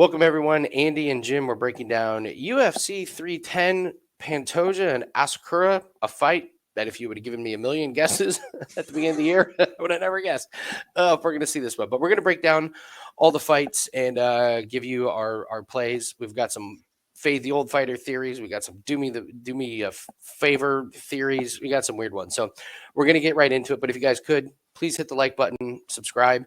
Welcome, everyone. Andy and Jim were breaking down UFC 310, Pantoja and Asakura, a fight that if you would have given me a million guesses at the beginning of the year, I would have never guessed if we're going to see this one. But we're going to break down all the fights and give you our plays. We've got some Fade the Old Fighter theories. We got some do me a favor theories. We got some weird ones. So we're going to get right into it. But if you guys could, please hit the like button, subscribe,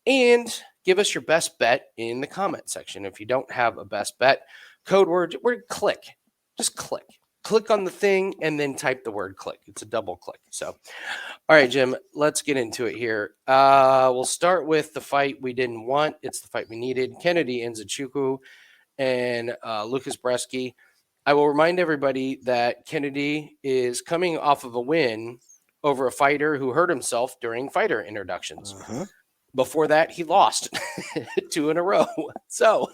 and give us your best bet in the comment section. If you don't have a best bet, code word click. Just click. Click on the thing and then type the word click. It's a double click. So, all right, Jim, let's get into it here. We'll start with the fight we didn't want. It's the fight we needed. Kennedy and Nzichukwu and Lukasz Brzeski. I will remind everybody that Kennedy is coming off of a win over a fighter who hurt himself during fighter introductions. Before that, he lost 2 in a row. So,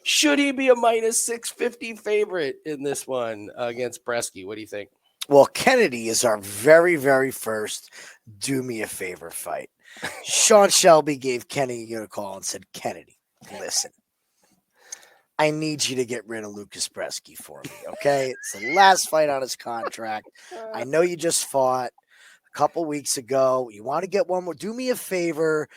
should he be a minus 650 favorite in this one against Brzeski? What do you think? Well, Kennedy is our very, very first do me a favor fight. Sean Shelby gave Kennedy a call and said, Kennedy, listen, I need you to get rid of Lukasz Brzeski for me, okay? It's the last fight on his contract. I know you just fought a couple weeks ago. You want to get one more. Do me a favor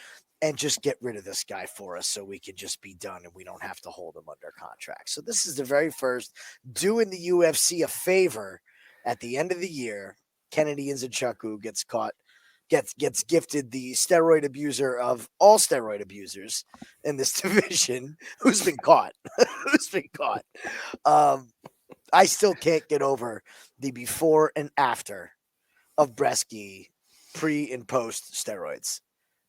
and just get rid of this guy for us so we can just be done and we don't have to hold him under contract. So this is the very first doing the UFC a favor at the end of the year. Kennedy and Nzichukwu gets gifted the steroid abuser of all steroid abusers in this division who's been caught. I still can't get over the before and after of Brzeski pre and post steroids.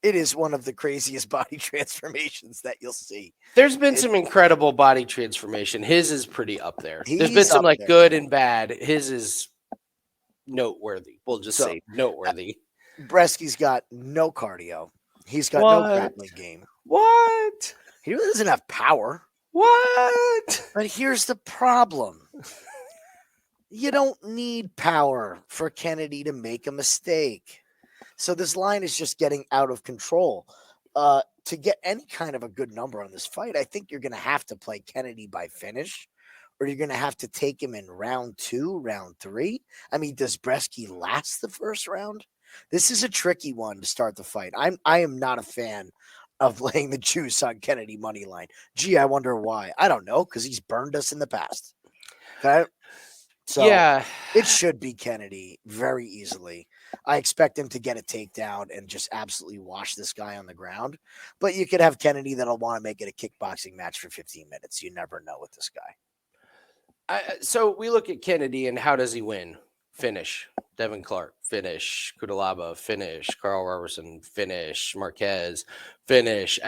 It is one of the craziest body transformations that you'll see. There's been some incredible body transformation. His is pretty up there. There's been some good and bad. His is noteworthy. We'll just say noteworthy. Brzeski's got no cardio. He's got no grappling game. What? He really doesn't have power. What? But here's the problem. You don't need power for Kennedy to make a mistake. So this line is just getting out of control. To get any kind of a good number on this fight, I think you're going to have to play Kennedy by finish, or you're going to have to take him in round 2, round 3. I mean, does Brzeski last the first round? This is a tricky one to start the fight. I am not a fan of laying the juice on Kennedy money line. Gee, I wonder why. I don't know, because he's burned us in the past. Okay? So yeah, it should be Kennedy very easily. I expect him to get a takedown and just absolutely wash this guy on the ground. But you could have Kennedy that'll want to make it a kickboxing match for 15 minutes. You never know with this guy. So we look at Kennedy and how does he win? Finish. Devin Clark, finish. Kudalaba, finish. Carl Robertson, finish. Marquez, finish.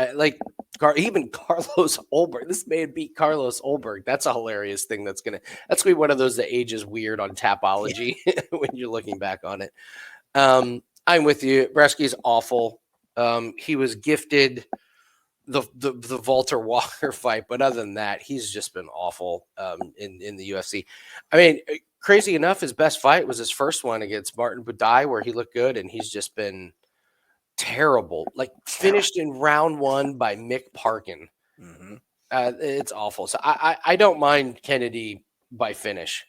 Even Carlos Olberg. This man beat Carlos Olberg. That's a hilarious thing. That's gonna be one of those that ages weird on Tapology when you're looking back on it. I'm with you. Brzeski's awful. He was gifted the Walter Walker fight, but other than that, he's just been awful in the UFC. I mean, crazy enough, his best fight was his first one against Martin Budai, where he looked good, and he's just been terrible. Like finished in round 1 by Mick Parkin. It's awful. So I don't mind Kennedy by finish.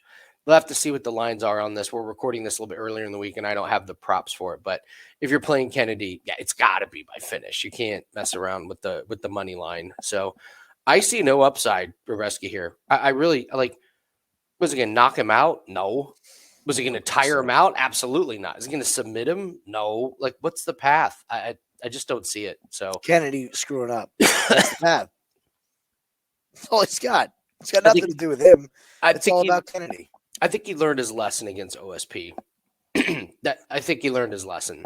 We'll have to see what the lines are on this. We're recording this a little bit earlier in the week, and I don't have the props for it. But if you're playing Kennedy, yeah, it's got to be by finish. You can't mess around with the money line. So I see no upside for Brzeski here. I really like. Was he going to knock him out? No. Was he going to tire him out? Absolutely not. Is he going to submit him? No. Like, what's the path? I just don't see it. So Kennedy screwing up. That's the path. That's all he's got. It's got nothing to do with him. It's all about Kennedy. I think he learned his lesson against OSP. I think he learned his lesson.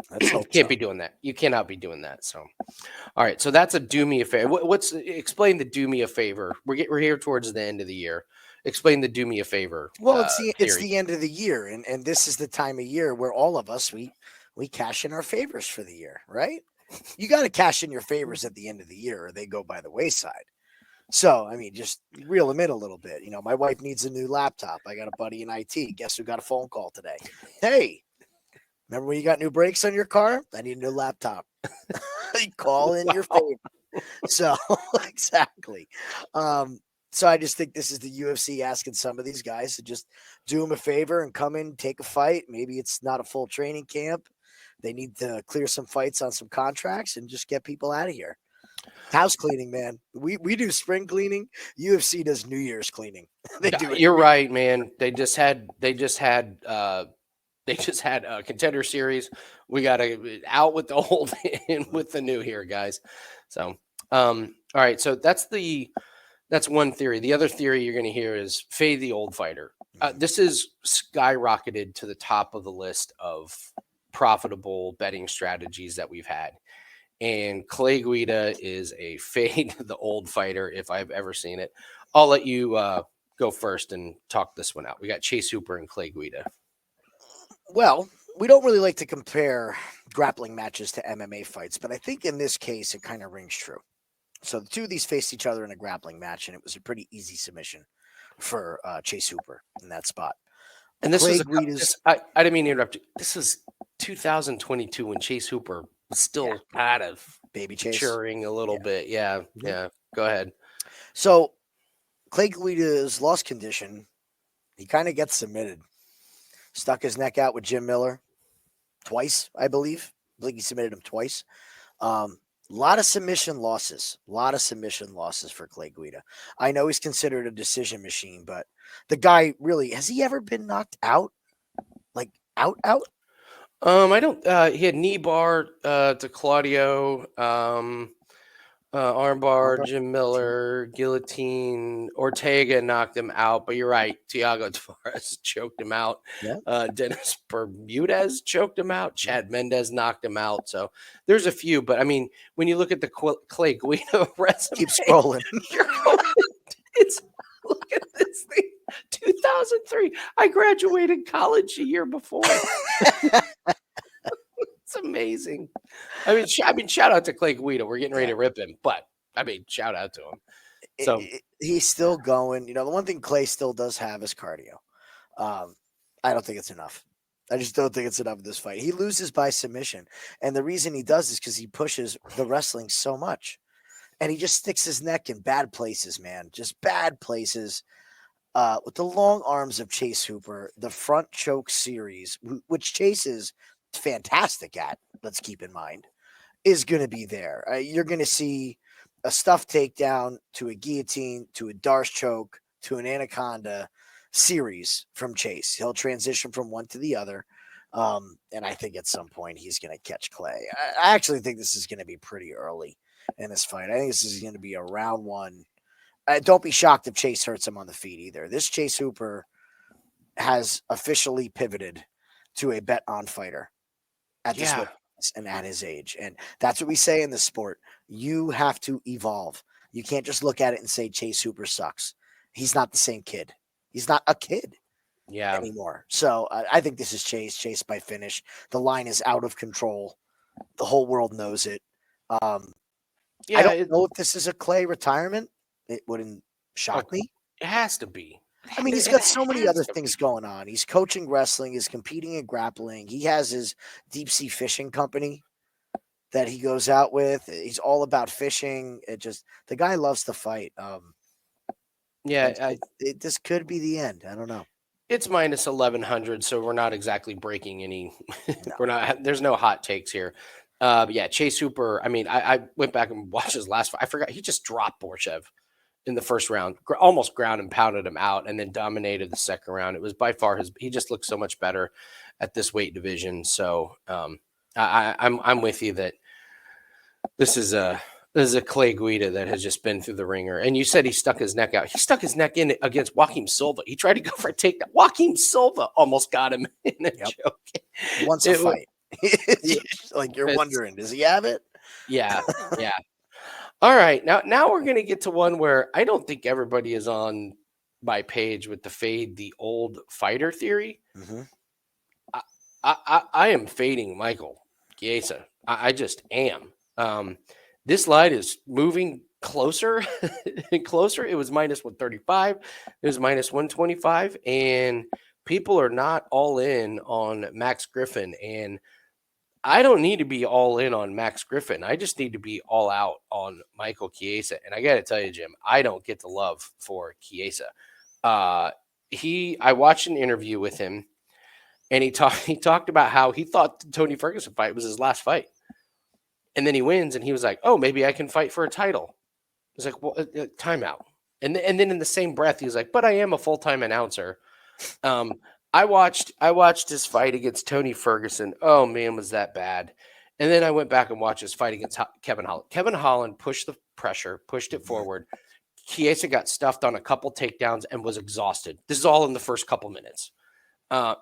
Can't be doing that. You cannot be doing that. So, all right. So that's a do me a favor. Explain the do me a favor. We're here towards the end of the year. Explain the do me a favor. Well, it's the end of the year, and this is the time of year where all of us we cash in our favors for the year, right? You got to cash in your favors at the end of the year, or they go by the wayside. So, I mean, just reel them in a little bit. You know, my wife needs a new laptop. I got a buddy in IT. Guess who got a phone call today? Hey, remember when you got new brakes on your car? I need a new laptop. You call in your favor. So exactly. So I just think this is the UFC asking some of these guys to just do them a favor and come in, take a fight. Maybe it's not a full training camp. They need to clear some fights on some contracts and just get people out of here. House cleaning, man. We do spring cleaning. UFC does New Year's cleaning. They do it. You're right, man. They just had a contender series. We got to out with the old in with the new here, guys. So, all right. So that's one theory. The other theory you're going to hear is fade the old fighter. This is skyrocketed to the top of the list of profitable betting strategies that we've had. And Clay Guida is a fade the old fighter if I've ever seen it. I'll let you go first and talk this one out. We got Chase Hooper and Clay Guida. Well, we don't really like to compare grappling matches to MMA fights, but I think in this case it kind of rings true. So the two of these faced each other in a grappling match, and it was a pretty easy submission for Chase Hooper in that spot. And this Clay was I didn't mean to interrupt you. This was 2022 when Chase Hooper was still kind of baby Chase maturing a little bit. Yeah. Yeah. Go ahead. So Clay Guida's lost condition, he kind of gets submitted. Stuck his neck out with Jim Miller twice, I believe. I think he submitted him twice. A lot of submission losses. For Clay Guida. I know he's considered a decision machine, but the guy really, has he ever been knocked out? Like out? I don't. He had knee bar to Claudio, armbar, Jim Miller, guillotine, Ortega knocked him out. But you're right, Thiago Tavares choked him out. Yeah. Dennis Bermudez choked him out. Chad Mendez knocked him out. So there's a few. But I mean, when you look at the Clay Guida resume, keep scrolling. Look at this thing. 2003. I graduated college a year before. It's amazing. I mean, shout out to Clay Guida. We're getting ready to rip him, but I mean, shout out to him. So he's still going. You know, the one thing Clay still does have is cardio. I don't think it's enough. I just don't think it's enough in this fight. He loses by submission, and the reason he does is because he pushes the wrestling so much, and he just sticks his neck in bad places, man. Just bad places. With the long arms of Chase Hooper, the front choke series, which Chase is fantastic at, let's keep in mind, is going to be there. You're going to see a stuffed takedown to a guillotine to a Darce choke to an anaconda series from Chase. He'll transition from one to the other. And I think at some point he's going to catch Clay. I actually think this is going to be pretty early in this fight. I think this is going to be a round one. Don't be shocked if Chase hurts him on the feet either. This Chase Hooper has officially pivoted to a bet on fighter at this weight and at his age. And that's what we say in this sport. You have to evolve. You can't just look at it and say Chase Hooper sucks. He's not the same kid. He's not a kid anymore. So I think this is Chase by finish. The line is out of control. The whole world knows it. I don't know if this is a Clay retirement. It wouldn't shock me. It has to be. I mean, he's got so many other things going on. He's coaching wrestling, he's competing in grappling. He has his deep sea fishing company that he goes out with. He's all about fishing. The guy loves to fight. This could be the end. I don't know. It's minus 1100, so we're not exactly breaking any. There's no hot takes here. Chase Hooper. I mean, I went back and watched his last fight. I forgot he just dropped Borchev in the first round, almost ground and pounded him out, and then dominated the second round. It was by far he just looked so much better at this weight division. So I'm with you that this is a Clay Guida that has just been through the ringer. And you said he stuck his neck out. He stuck his neck in against Joaquim Silva. He tried to go for a takedown. Joaquim Silva almost got him in a choke. He wants a fight. Like you're wondering, does he have it? Yeah. All right, now we're going to get to one where I don't think everybody is on my page with the fade the old fighter theory. Mm-hmm. I am fading Michael Chiesa. I just am. This line is moving closer and closer. It was minus 135. It was minus 125, and people are not all in on Max Griffin. And I don't need to be all in on Max Griffin. I just need to be all out on Michael Chiesa. And I got to tell you, Jim, I don't get the love for Chiesa. I watched an interview with him, and he talked about how he thought the Tony Ferguson fight was his last fight. And then he wins, and he was like, oh, maybe I can fight for a title. He's like, well, timeout. And then in the same breath, he was like, but I am a full-time announcer. I watched his fight against Tony Ferguson. Oh, man, was that bad. And then I went back and watched his fight against Kevin Holland. Kevin Holland pushed the pressure, pushed it forward. Chiesa got stuffed on a couple takedowns and was exhausted. This is all in the first couple minutes.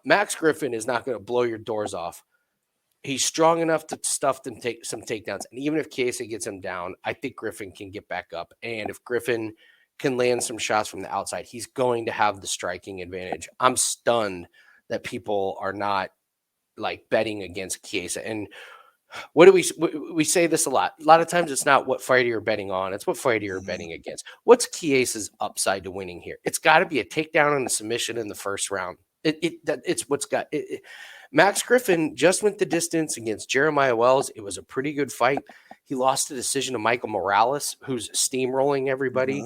Max Griffin is not going to blow your doors off. He's strong enough to stuff and take some takedowns. And even if Chiesa gets him down, I think Griffin can get back up. And if Griffin can land some shots from the outside, he's going to have the striking advantage. I'm stunned that people are not like betting against Chiesa. And what do we say this a lot? A lot of times it's not what fighter you're betting on. It's what fighter you're betting against. What's Chiesa's upside to winning here? It's got to be a takedown and a submission in the first round. It's what's got it. Max Griffin just went the distance against Jeremiah Wells. It was a pretty good fight. He lost a decision to Michael Morales, who's steamrolling everybody.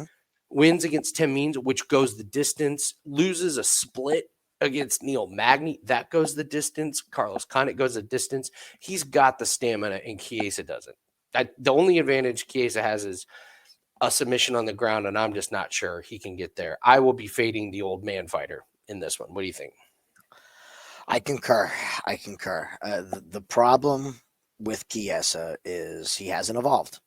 Wins against Tim Means, which goes the distance. Loses a split against Neil Magny. That goes the distance. Carlos Condit goes the distance. He's got the stamina, and Chiesa doesn't. The only advantage Chiesa has is a submission on the ground, and I'm just not sure he can get there. I will be fading the old man fighter in this one. What do you think? I concur. The problem with Chiesa is he hasn't evolved.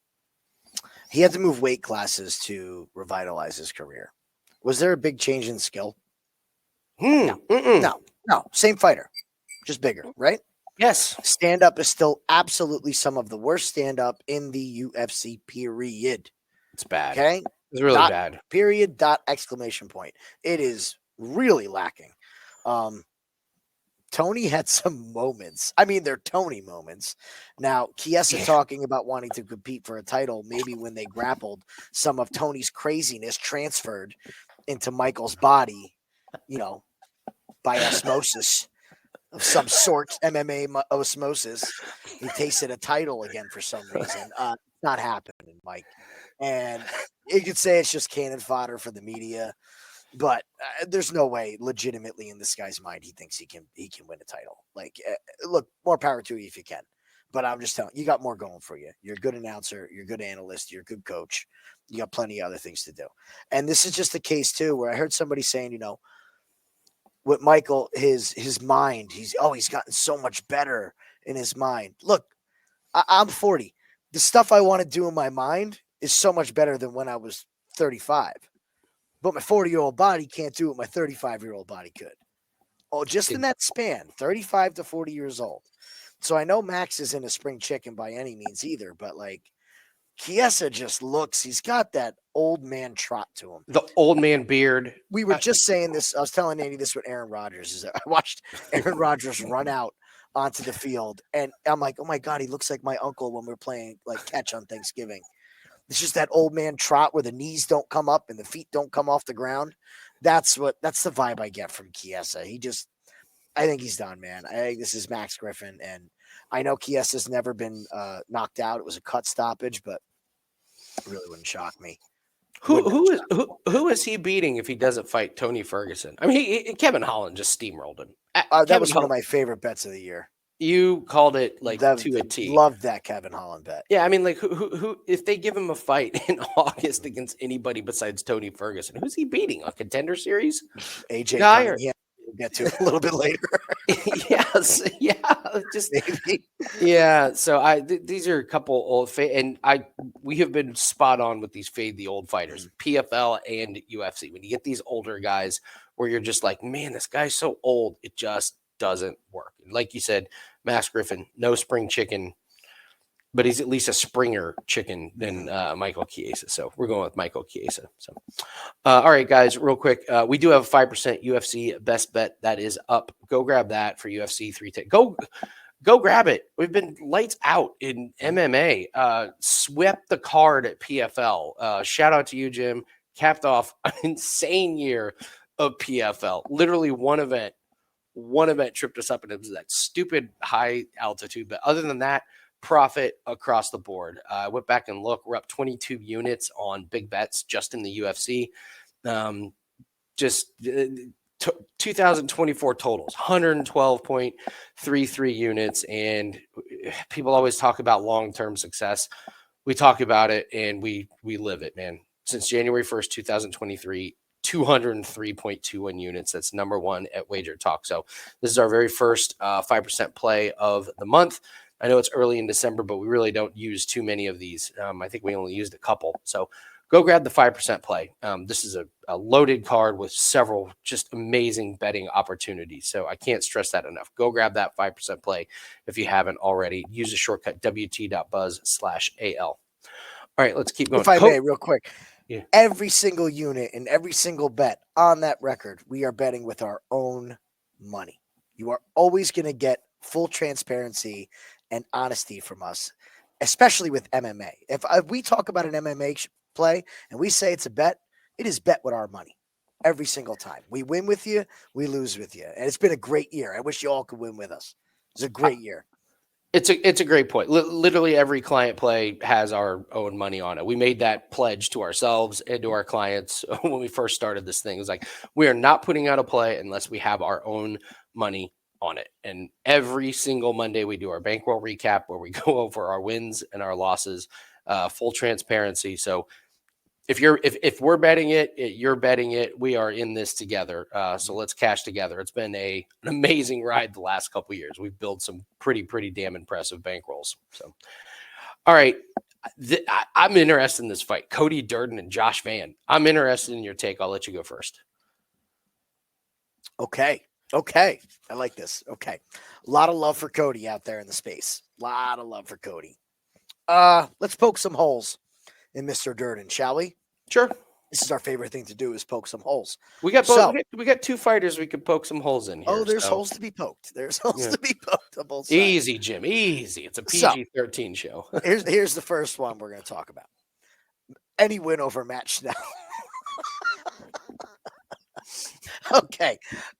He had to move weight classes to revitalize his career. Was there a big change in skill? No. Same fighter, just bigger, right? Yes. Stand-up is still absolutely some of the worst stand-up in the UFC, period. It's bad. Okay? It's really bad. Period, exclamation point. It is really lacking. Tony had some moments. I mean, they're Tony moments. Now, Chiesa talking about wanting to compete for a title, maybe when they grappled, some of Tony's craziness transferred into Michael's body, by osmosis of some sort, MMA osmosis. He tasted a title again for some reason. Not happening, Mike. And you could say it's just cannon fodder for the media. But there's no way, legitimately, in this guy's mind, he thinks he can win a title. Like, look, more power to you if you can. But I'm just telling you, got more going for you. You're a good announcer. You're a good analyst. You're a good coach. You got plenty of other things to do. And this is just a case, too, where I heard somebody saying, with Michael, his mind, he's gotten so much better in his mind. Look, I'm 40. The stuff I want to do in my mind is so much better than when I was 35. But my 40-year-old body can't do what my 35-year-old body could. Oh, just in that span, 35 to 40 years old. So I know Max isn't a spring chicken by any means either, but like Chiesa just looks, he's got that old man trot to him. The old man beard. We were just saying this. I was telling Andy this with Aaron Rodgers. Is that I watched Aaron Rodgers run out onto the field, and I'm like, oh my God, he looks like my uncle when we're playing like catch on Thanksgiving. It's just that old man trot where the knees don't come up and the feet don't come off the ground. That's the vibe I get from Chiesa. I think he's done, man. I think this is Max Griffin, and I know Chiesa's never been knocked out. It was a cut stoppage, but it really wouldn't shock me. Who is he beating if he doesn't fight Tony Ferguson? I mean, Kevin Holland just steamrolled him. That was one of my favorite bets of the year. You called it to a T. Loved that Kevin Holland bet. Yeah, I mean, like who if they give him a fight in August against anybody besides Tony Ferguson, who's he beating? A Contender Series? AJ guy, yeah, we'll get to a little bit later. Yes, yeah, just maybe. Yeah. So these are a couple old we have been spot on with these fade the old fighters, PFL and UFC. When you get these older guys where you're just like, man, this guy's so old, it just doesn't work. And like you said, Max Griffin, no spring chicken, but he's at least a springer chicken than Michael Chiesa. So we're going with Michael Chiesa. So, all right, guys, real quick. We do have a 5% UFC best bet that is up. Go grab that for UFC 310. Go grab it. We've been lights out in MMA. Swept the card at PFL. Shout out to you, Jim. Capped off an insane year of PFL. Literally one event one event tripped us up, and it was that stupid high altitude. But other than that, profit across the board. I went back and looked. We're up 22 units on big bets just in the UFC. 2024 totals, 112.33 units. And people always talk about long-term success. We talk about it and we live it, man. Since January 1st, 2023, 203.21 units. That's number one at Wager Talk. So this is our very first 5% play of the month. I know it's early in December, but we really don't use too many of these. I think we only used a couple. So go grab the 5% play. This is a loaded card with several just amazing betting opportunities. So I can't stress that enough. Go grab that 5% play if you haven't already. Use the shortcut wt.buzz/AL. All right, let's keep going. If I may, real quick. Yeah. Every single unit and every single bet on that record, we are betting with our own money. You are always going to get full transparency and honesty from us, especially with MMA. If we talk about an MMA play and we say it's a bet, it is bet with our money every single time. We win with you, we lose with you. And it's been a great year. I wish you all could win with us. It's a great year. It's a great point. Literally every client play has our own money on it. We made that pledge to ourselves and to our clients when we first started this thing. It was like, we are not putting out a play unless we have our own money on it. And every single Monday we do our bankroll recap where we go over our wins and our losses, full transparency. So if we're betting it, you're betting it. We are in this together. So let's cash together. It's been an amazing ride the last couple of years. We've built some pretty damn impressive bankrolls. So, all right. I'm interested in this fight. Cody, Durden, and Josh Van. I'm interested in your take. I'll let you go first. Okay. I like this. Okay. A lot of love for Cody out there in the space. A lot of love for Cody. Let's poke some holes in Mr. Durden, shall we? Sure. This is our favorite thing to do, is poke some holes. We got both. We got two fighters we could poke some holes in here. Oh, there's holes to be poked. There's holes to be poked on both sides. Easy, Jim. Easy. It's a PG-13 show. here's the first one we're going to talk about. Any win over Matt Schnell. Okay,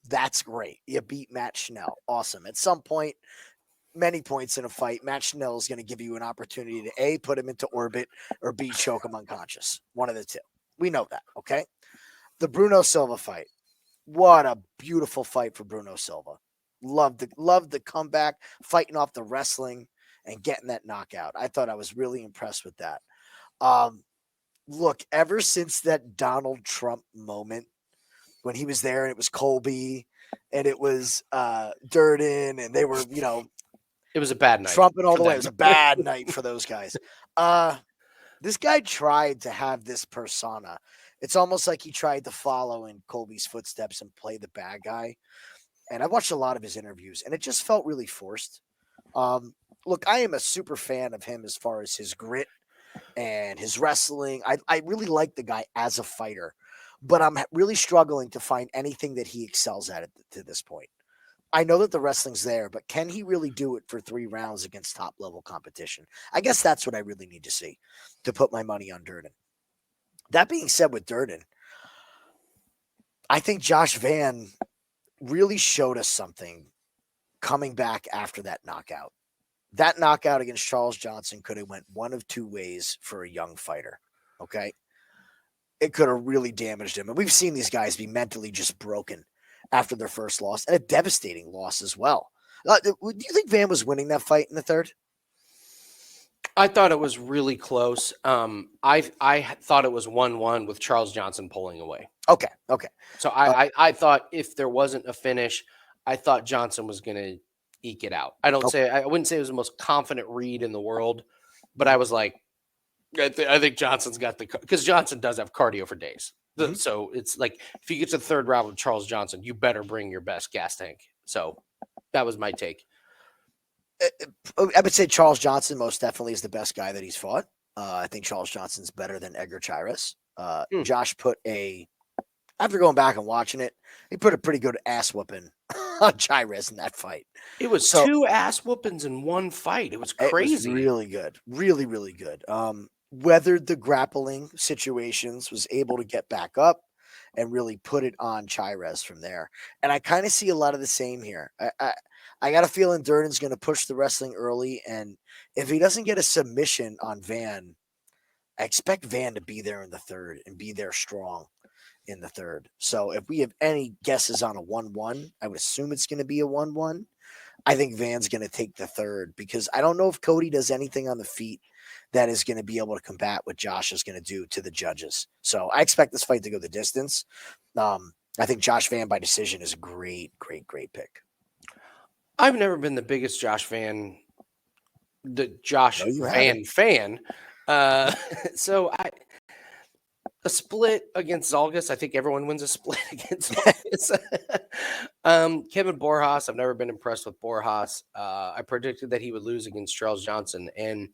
that's great. You beat Matt Schnell. Awesome. At some point, many points in a fight, Matt Schnell is going to give you an opportunity to A, put him into orbit, or B, choke him unconscious. One of the two. We know that, okay? The Bruno Silva fight. What a beautiful fight for Bruno Silva. Loved the comeback, fighting off the wrestling and getting that knockout. I thought I was really impressed with that. Look, ever since that Donald Trump moment when he was there and it was Colby and it was Durden and they were, it was a bad night. Trumping all the way. It was a bad night for those guys. This guy tried to have this persona. It's almost like he tried to follow in Colby's footsteps and play the bad guy. And I watched a lot of his interviews, and it just felt really forced. Look, I am a super fan of him as far as his grit and his wrestling. I really like the guy as a fighter, but I'm really struggling to find anything that he excels at to this point. I know that the wrestling's there, but can he really do it for 3 rounds against top-level competition? I guess that's what I really need to see to put my money on Durden. That being said, with Durden, I think Josh Van really showed us something coming back after that knockout. That knockout against Charles Johnson could have went one of 2 ways for a young fighter, okay? It could have really damaged him. And we've seen these guys be mentally just broken after their first loss, and a devastating loss as well. Do you think Van was winning that fight in the third? I thought it was really close. I thought it was 1-1 with Charles Johnson pulling away. Okay. So I thought if there wasn't a finish, I thought Johnson was going to eke it out. I wouldn't say it was the most confident read in the world, but I was like, I think Johnson's got because Johnson does have cardio for days. So it's like, if you get to the third round with Charles Johnson, you better bring your best gas tank. So that was my take. I would say Charles Johnson most definitely is the best guy that he's fought. I think Charles Johnson's better than Edgar Chairez. Josh after going back and watching it, he put a pretty good ass whooping on Chairez in that fight. It was 2 ass whoopings in one fight. It was crazy. It was really good. Really, really good. Weathered the grappling situations, was able to get back up. and really put it on Chiesa from there. And I kind of see a lot of the same here. I got a feeling Durden's going to push the wrestling early, and if he doesn't get a submission on Van, I expect Van to be there in the third and be there strong in the third. So if we have any guesses on a 1-1, I would assume it's going to be a 1-1. I think Van's going to take the third because I don't know if Cody does anything on the feet that is going to be able to combat what Josh is going to do to the judges. So I expect this fight to go the distance. I think Josh Van by decision is a great pick. I've never been the biggest Josh Van fan. So a split against Zalgas. I think everyone wins a split against Zalgas. Kevin Borjas. I've never been impressed with Borjas. I predicted that he would lose against Charles Johnson. And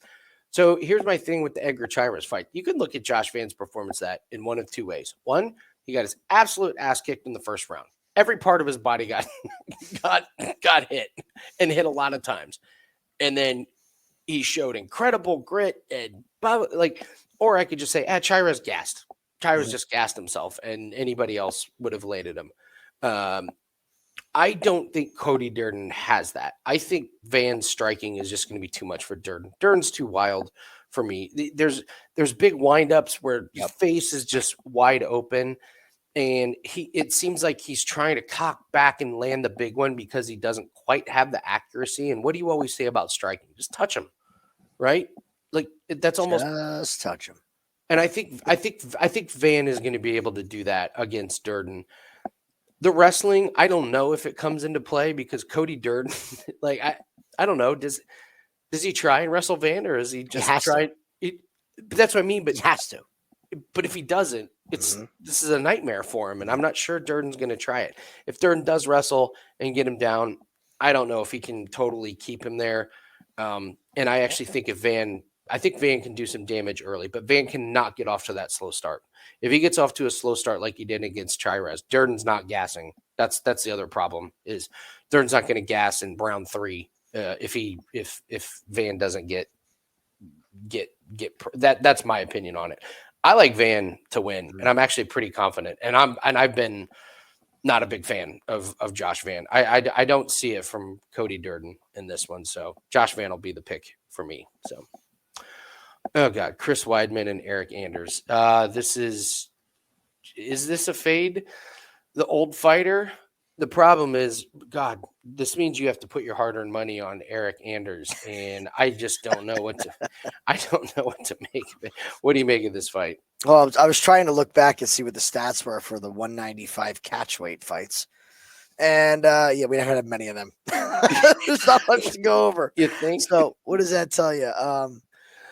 so here's my thing with the Edgar Chiesa fight. You can look at Josh Van's performance that in one of two ways. One, he got his absolute ass kicked in the first round. Every part of his body got hit and hit a lot of times. And then he showed incredible grit and or I could just say, Chira's gassed. Chira's just gassed himself, and anybody else would have laid at him. I don't think Cody Durden has that. I think Van's striking is just going to be too much for Durden. Durden's too wild for me. There's big windups where your face is just wide open. And it seems like he's trying to cock back and land the big one because he doesn't quite have the accuracy. And what do you always say about striking? Just touch him, right? Like that's almost just touch him. And I think Van is going to be able to do that against Durden. The wrestling, I don't know if it comes into play because Cody Durden, I don't know, does he try and wrestle Van or is he just try? That's what I mean. But he has to. But if he doesn't, this is a nightmare for him, and I'm not sure Durden's going to try it. If Durden does wrestle and get him down, I don't know if he can totally keep him there. And I actually think Van can do some damage early, but Van cannot get off to that slow start. If he gets off to a slow start like he did against Chiesa, Durden's not gassing. That's the other problem is Durden's not going to gas in round 3 if Van doesn't get that. That's my opinion on it. I like Van to win, and I'm actually pretty confident. And I've been not a big fan of Josh Van. I don't see it from Cody Durden in this one, so Josh Van will be the pick for me. So, oh god, Chris Weidman and Eryk Anders. Is this a fade? The old fighter. The problem is, God, this means you have to put your hard-earned money on Eryk Anders, and I just don't know what to. I don't know what to make of it. What do you make of this fight? Well, I was trying to look back and see what the stats were for the 195 catchweight fights, and we haven't had many of them. There's not much to go over. You think? So, what does that tell you?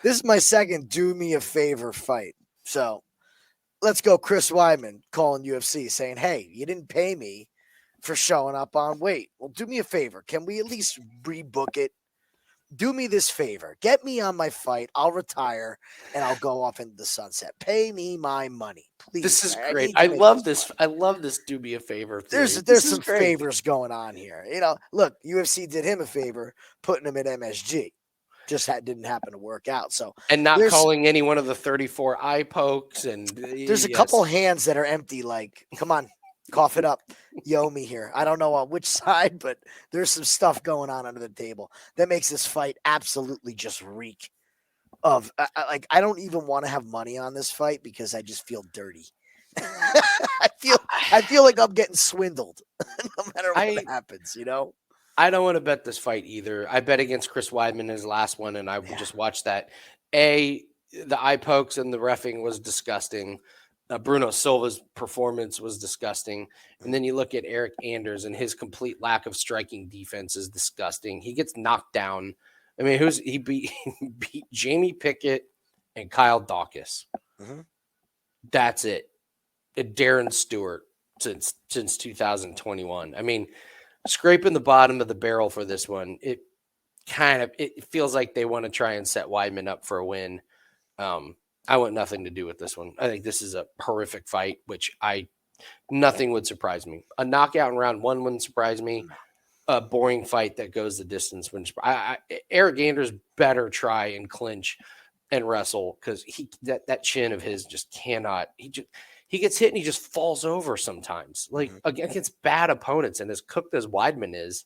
This is my second do me a favor fight. So, let's go. Chris Weidman calling UFC saying, "Hey, you didn't pay me for showing up on weight. Well, do me a favor. Can we at least rebook it? Do me this favor. Get me on my fight. I'll retire and I'll go off into the sunset. Pay me my money, please." This is great. I love this. I love this. Do me a favor. There's some favors going on here. Look, UFC did him a favor putting him at MSG. Just didn't happen to work out. So and not calling any one of the 34 eye pokes. And there's a couple hands that are empty. Like, come on. Cough it up. You owe me here. I don't know on which side, but there's some stuff going on under the table that makes this fight absolutely just reek of I don't even want to have money on this fight because I just feel dirty. I feel like I'm getting swindled no matter what happens, I don't want to bet this fight either. I bet against Chris Weidman in his last one, and I just watched that. The eye pokes and the reffing was disgusting. Bruno Silva's performance was disgusting. And then you look at Eryk Anders and his complete lack of striking defense is disgusting. He gets knocked down. I mean, he beat Jamie Pickett and Kyle Dawkins. Mm-hmm. That's it. Darren Stewart since 2021. I mean, scraping the bottom of the barrel for this one. It feels like they want to try and set Weidman up for a win. I want nothing to do with this one. I think this is a horrific fight, which nothing would surprise me. A knockout in round 1 wouldn't surprise me. A boring fight that goes the distance. Eryk Anders better try and clinch and wrestle because that chin of his just cannot. he gets hit and he just falls over sometimes. Like against bad opponents, and as cooked as Weidman is,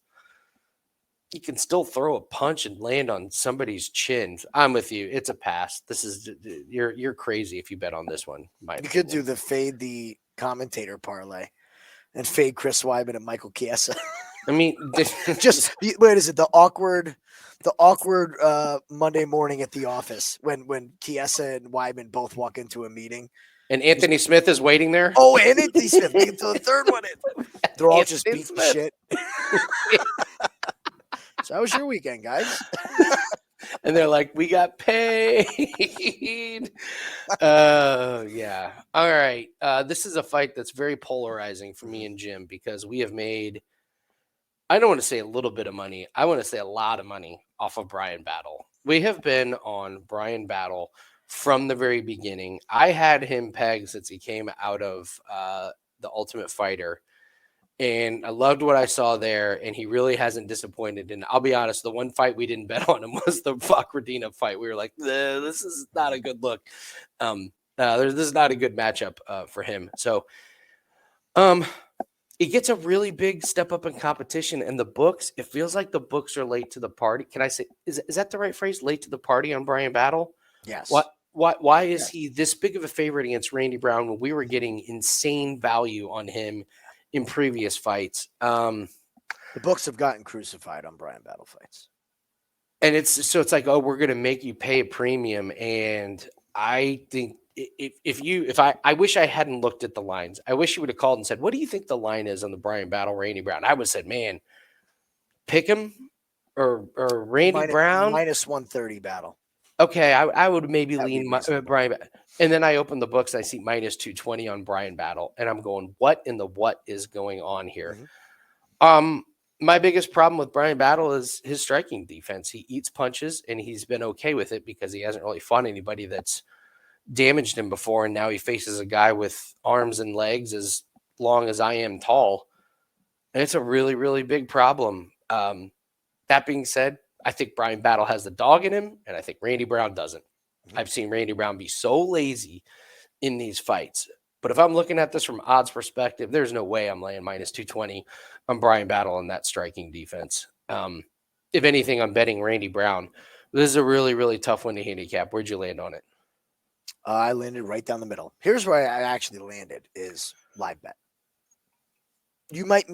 he can still throw a punch and land on somebody's chin. I'm with you. It's a pass. This is you're crazy if you bet on this one. You could do the fade the commentator parlay and fade Chris Weidman and Michael Chiesa. I mean, just what is it? The awkward Monday morning at the office when Chiesa and Weidman both walk into a meeting. And Anthony Smith is waiting there. Oh, and Anthony Smith. They get to the third one in. They're all just beating shit. So how was your weekend, guys? And they're like, we got paid. Yeah. All right. This is a fight that's very polarizing for me and Jim because we have made, I don't want to say a little bit of money. I want to say a lot of money off of Bryan Battle. We have been on Bryan Battle from the very beginning. I had him pegged since he came out of the Ultimate Fighter. And I loved what I saw there, and he really hasn't disappointed. And I'll be honest, the one fight we didn't bet on him was the Fakradina fight. We were like, this is not a good look. This is not a good matchup for him. So it gets a really big step up in competition. And the books, it feels like the books are late to the party. Can I say, is that the right phrase? Late to the party on Bryan Battle? Yes. Why is he this big of a favorite against Randy Brown when we were getting insane value on him in previous fights? The books have gotten crucified on Bryan Battle fights. And it's like, oh, we're going to make you pay a premium. And I think I wish I hadn't looked at the lines. I wish you would have called and said, what do you think the line is on the Bryan Battle, Randy Brown? I would have said, man, pick him or Randy Brown. Minus 130 Battle. Okay, I would maybe lean Bryan. And then I open the books, I see minus 220 on Bryan Battle, and I'm going, what is going on here? Mm-hmm. My biggest problem with Bryan Battle is his striking defense. He eats punches, and he's been okay with it because he hasn't really fought anybody that's damaged him before, and now he faces a guy with arms and legs as long as I am tall, and it's a really, really big problem. That being said, I think Bryan Battle has the dog in him, and I think Randy Brown doesn't. Mm-hmm. I've seen Randy Brown be so lazy in these fights. But if I'm looking at this from odds perspective, there's no way I'm laying minus 220 on Bryan Battle on that striking defense. If anything, I'm betting Randy Brown. This is a really, really tough one to handicap. Where'd you land on it? I landed right down the middle. Here's where I actually landed is live bet. You might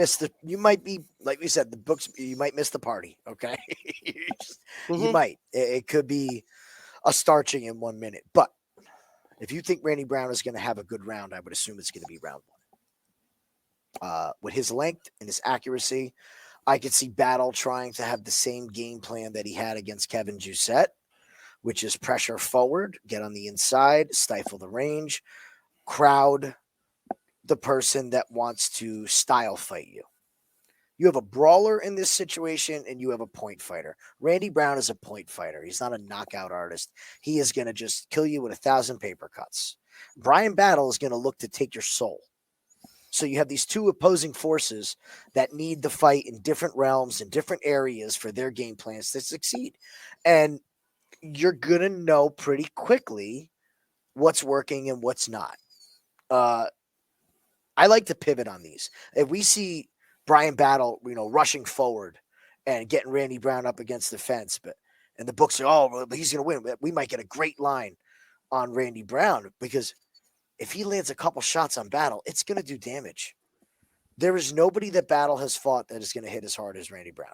be, like we said, the books, you might miss the party. Okay. You might, it could be a starching in 1 minute, but if you think Randy Brown is going to have a good round, I would assume it's going to be round one. With his length and his accuracy, I could see Battle trying to have the same game plan that he had against Kevin Jousset, which is pressure forward, get on the inside, stifle the range, crowd the person that wants to style fight you. You have a brawler in this situation and you have a point fighter. Randy Brown is a point fighter. He's not a knockout artist. He is going to just kill you with 1,000 paper cuts. Bryan Battle is going to look to take your soul. So you have these two opposing forces that need the fight in different realms and different areas for their game plans to succeed. And you're going to know pretty quickly what's working and what's not. I like to pivot on these. If we see Bryan Battle, rushing forward and getting Randy Brown up against the fence, and the books are, he's going to win. We might get a great line on Randy Brown because if he lands a couple shots on Battle, it's going to do damage. There is nobody that Battle has fought that is going to hit as hard as Randy Brown.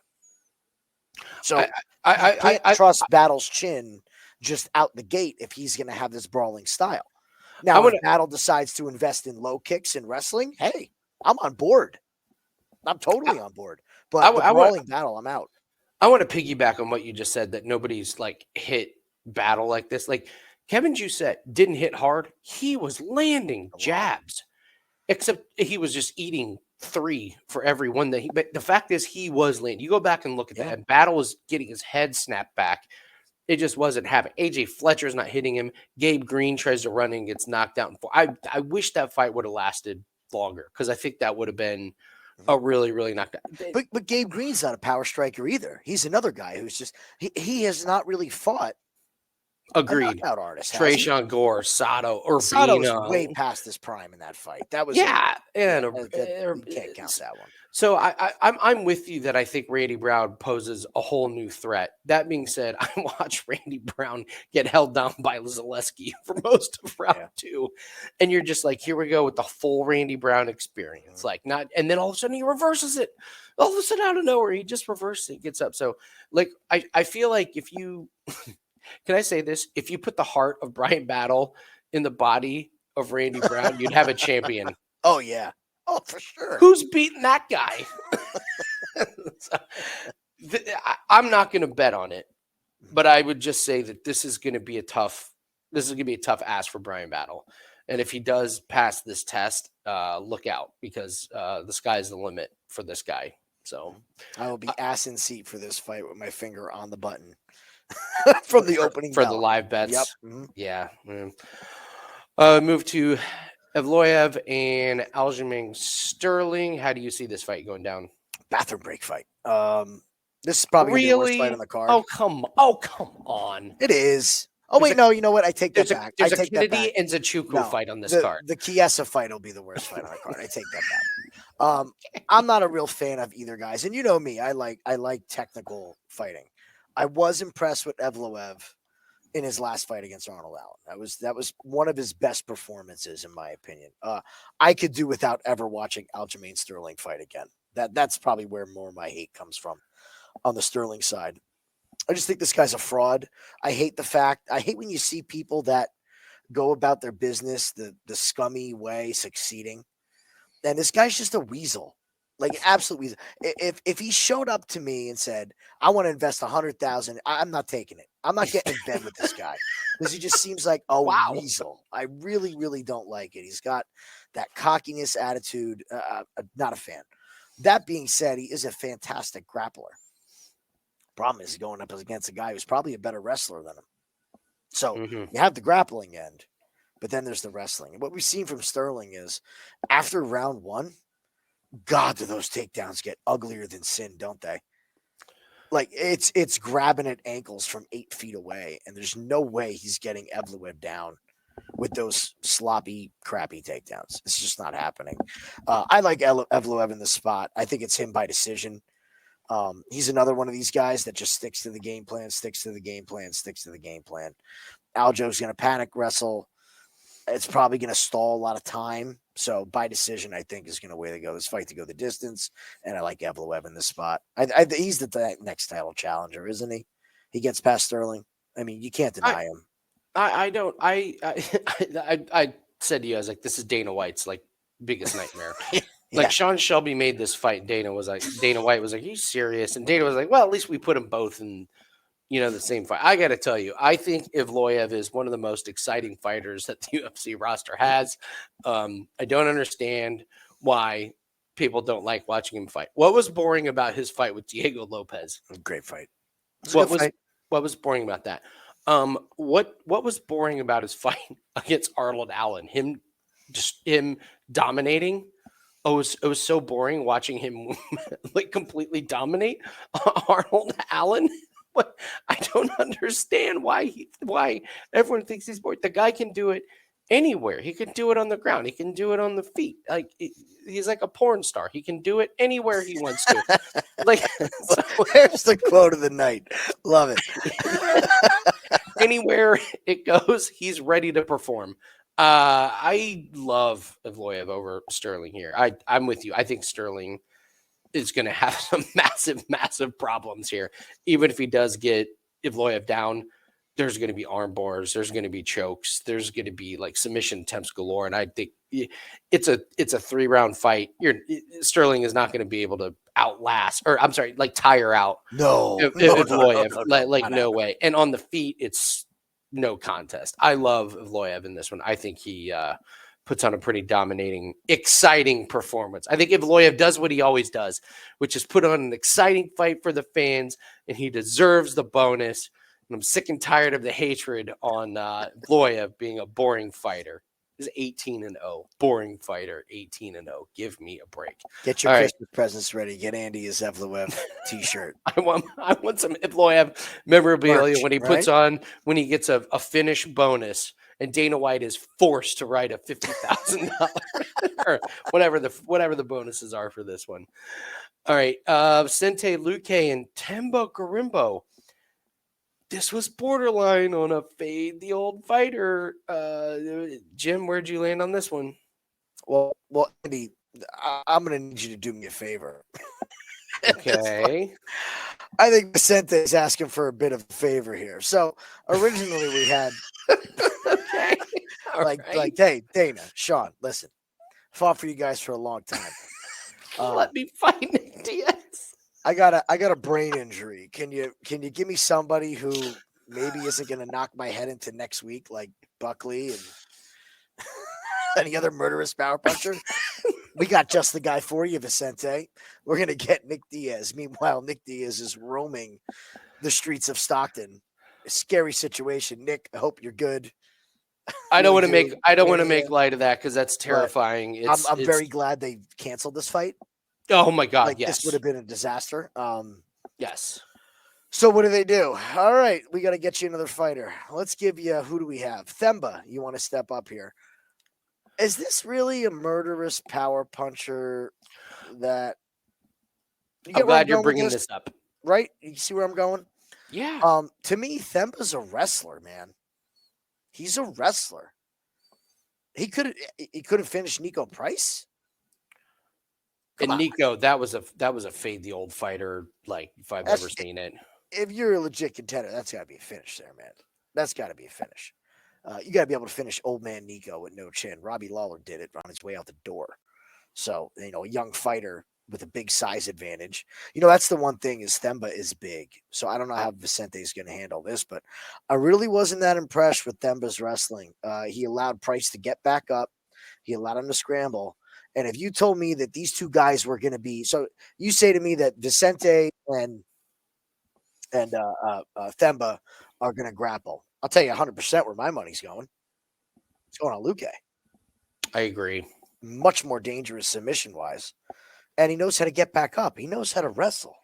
So I can't trust Battle's chin just out the gate if he's going to have this brawling style. Now, if Battle decides to invest in low kicks and wrestling, hey, I'm on board. I'm totally on board. But the brawling Battle, I'm out. I want to piggyback on what you just said, that nobody's hit Battle like this. Like Kevin Jousset didn't hit hard. He was landing jabs, except he was just eating 3 for every one that but the fact is he was landing. You go back and look at that. And Battle was getting his head snapped back. It just wasn't happening. AJ Fletcher's not hitting him. Gabe Green tries to run and gets knocked out. I wish that fight would have lasted longer because I think that would have been a really, really knockdown. But Gabe Green's not a power striker either. He's another guy who's just he has not really fought Agreed. knockout artist. Has he? Trayshawn Gore, Sato, Sato's Urbina. way past his prime in that fight. That was Yeah, and you can't count that one. so I'm with you that I think Randy Brown poses a whole new threat. That being said, I watched Randy Brown get held down by Zaleski for most of round 2, and you're just like, here we go with the full Randy Brown experience. Like not, and then all of a sudden he reverses it. All of a sudden out of nowhere he just reverses it, gets up. So like I feel like if you can I say this, if you put the heart of Brian Battle in the body of Randy Brown, you'd have a champion. Oh yeah. Oh, for sure. Who's beating that guy? I'm not going to bet on it, but I would just say that this is going to be a tough ask for Brian Battle. And if he does pass this test, look out, because the sky's the limit for this guy. So I will be ass in seat for this fight with my finger on the button from the opening for bell. the live bets. Yep. Mm-hmm. Yeah. Move to Evloev and Aljamain Sterling. How do you see this fight going down? Bathroom break fight. This is probably gonna be the worst fight on the card. Oh come on! It is. Oh wait, no. You know what? I take that back. There's a Kennedy and Nzichukwu fight on this card. The Chiesa fight will be the worst fight on the card. I take that back. I'm not a real fan of either guys, and you know me. I like technical fighting. I was impressed with Evloev in his last fight against Arnold Allen. That was one of his best performances, in my opinion. I could do without ever watching Aljamain Sterling fight again. That's probably where more of my hate comes from on the Sterling side. I just think this guy's a fraud. I hate when you see people that go about their business the scummy way succeeding. And this guy's just a weasel. Like absolute weasel. If he showed up to me and said, I want to invest $100,000, I'm not taking it. I'm not getting in bed with this guy because he just seems like a weasel. I really, really don't like it. He's got that cockiness attitude. Not a fan. That being said, he is a fantastic grappler. Problem is he's going up against a guy who's probably a better wrestler than him. So you have the grappling end, but then there's the wrestling. And what we've seen from Sterling is after round 1, God, do those takedowns get uglier than sin, don't they? Like it's grabbing at ankles from 8 feet away, and there's no way he's getting Evloev down with those sloppy, crappy takedowns. It's just not happening. I like Evloev in the spot. I think it's him by decision. He's another one of these guys that just sticks to the game plan, Aljo's going to panic wrestle. It's probably going to stall a lot of time. So by decision, I think is going to way to go this fight to go the distance. And I like Evloev in this spot. He's the next title challenger, isn't he? He gets past Sterling. I mean, you can't deny him. I said to you, I was like, this is Dana White's like biggest nightmare. Like Sean Shelby made this fight. Dana White was like, are you serious? And Dana was like, well, at least we put them both in, the same fight. I got to tell you, I think Evloev is one of the most exciting fighters that the UFC roster has. I don't understand why people don't like watching him fight. What was boring about his fight with Diego Lopez? Great fight. What was boring about that? What was boring about his fight against Arnold Allen? Him dominating. Oh, it was so boring watching him like completely dominate Arnold Allen. What I don't understand why everyone thinks he's boring. The guy can do it anywhere. He can do it on the ground. He can do it on the feet. Like he's like a porn star. He can do it anywhere he wants to. Like there's the quote of the night. Love it. Anywhere it goes, he's ready to perform. I love Evloev over Sterling here. I'm with you. I think Sterling is going to have some massive problems here. Even if he does get Evloev down, there's going to be arm bars. There's going to be chokes. There's going to be like submission attempts galore. And I think it's a 3-round fight. Sterling is not going to be able to tire out. Evloev. No way. And on the feet, it's no contest. I love Evloev in this one. I think he puts on a pretty dominating, exciting performance. I think Evloev does what he always does, which is put on an exciting fight for the fans, and he deserves the bonus. And I'm sick and tired of the hatred on Evloev being a boring fighter. is 18-0. Boring fighter, 18-0. Give me a break. Get your All Christmas presents ready. Get Andy his Evloev t-shirt. I want some Evloev memorabilia Merch, when he puts on, when he gets a finish bonus, and Dana White is forced to write a $50,000 or whatever the bonuses are for this one. All right, Vicente, Luque, and Themba Gorimbo. This was borderline on a fade the old fighter. Jim, where'd you land on this one? Well, Andy, I'm going to need you to do me a favor. Okay. I think Vicente is asking for a bit of a favor here. So originally we had Okay. like, hey, Dana, Sean, listen, fought for you guys for a long time. Let me find Nick Diaz. I got a brain injury. Can you give me somebody who maybe isn't going to knock my head into next week, like Buckley and any other murderous power puncher? We got just the guy for you, Vicente. We're going to get Nick Diaz. Meanwhile, Nick Diaz is roaming the streets of Stockton. A scary situation. Nick, I hope you're good. I don't want to make light of that because that's terrifying. I'm very glad they canceled this fight. Oh my God! Like, yes, this would have been a disaster. Yes. So what do? All right, we got to get you another fighter. Let's give you, who do we have? Themba, you want to step up here? Is this really a murderous power puncher that... I'm glad you're bringing this up. Right? You see where I'm going? Yeah. To me, Themba's a wrestler, man. He's a wrestler. He could have finished Nico Price. And Nico, that was a fade the old fighter, like, if I've ever seen it. If you're a legit contender, that's got to be a finish there, man. That's got to be a finish. You got to be able to finish old man Nico with no chin. Robbie Lawler did it on his way out the door. So, a young fighter with a big size advantage. That's the one thing, is Themba is big. So I don't know how Vicente is going to handle this, but I really wasn't that impressed with Themba's wrestling. He allowed Price to get back up. He allowed him to scramble. And if you told me that these two guys were going to be, so you say to me that Vicente and Themba are going to grapple, I'll tell you 100% where my money's going. It's going on Luque. I agree. Much more dangerous submission-wise. And he knows how to get back up. He knows how to wrestle.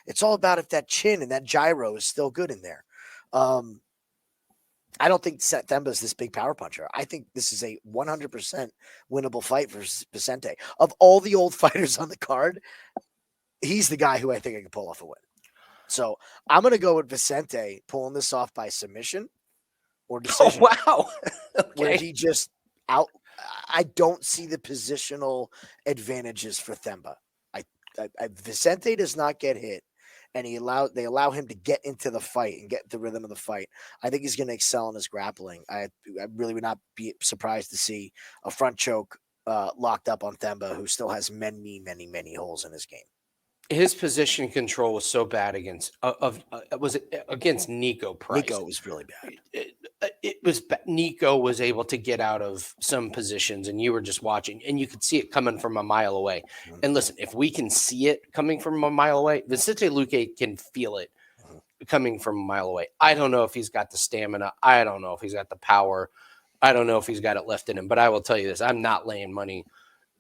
It's all about if that chin and that gyro is still good in there. I don't think Themba is this big power puncher. I think this is a 100% winnable fight for Vicente. Of all the old fighters on the card, he's the guy who I think I can pull off a win. So I'm going to go with Vicente pulling this off by submission or decision. Oh, wow. Okay. Where he just out. I don't see the positional advantages for Themba. Vicente does not get hit, and they allow him to get into the fight and get the rhythm of the fight. I think he's going to excel in his grappling. I really would not be surprised to see a front choke locked up on Themba, who still has many, many, many holes in his game. His position control was so bad against against Nico Price. Nico was really bad. Nico was able to get out of some positions, and you were just watching, and you could see it coming from a mile away. Mm-hmm. And listen, if we can see it coming from a mile away, Vicente Luque can feel it coming from a mile away. I don't know if he's got the stamina. I don't know if he's got the power. I don't know if he's got it left in him. But I will tell you this: I'm not laying money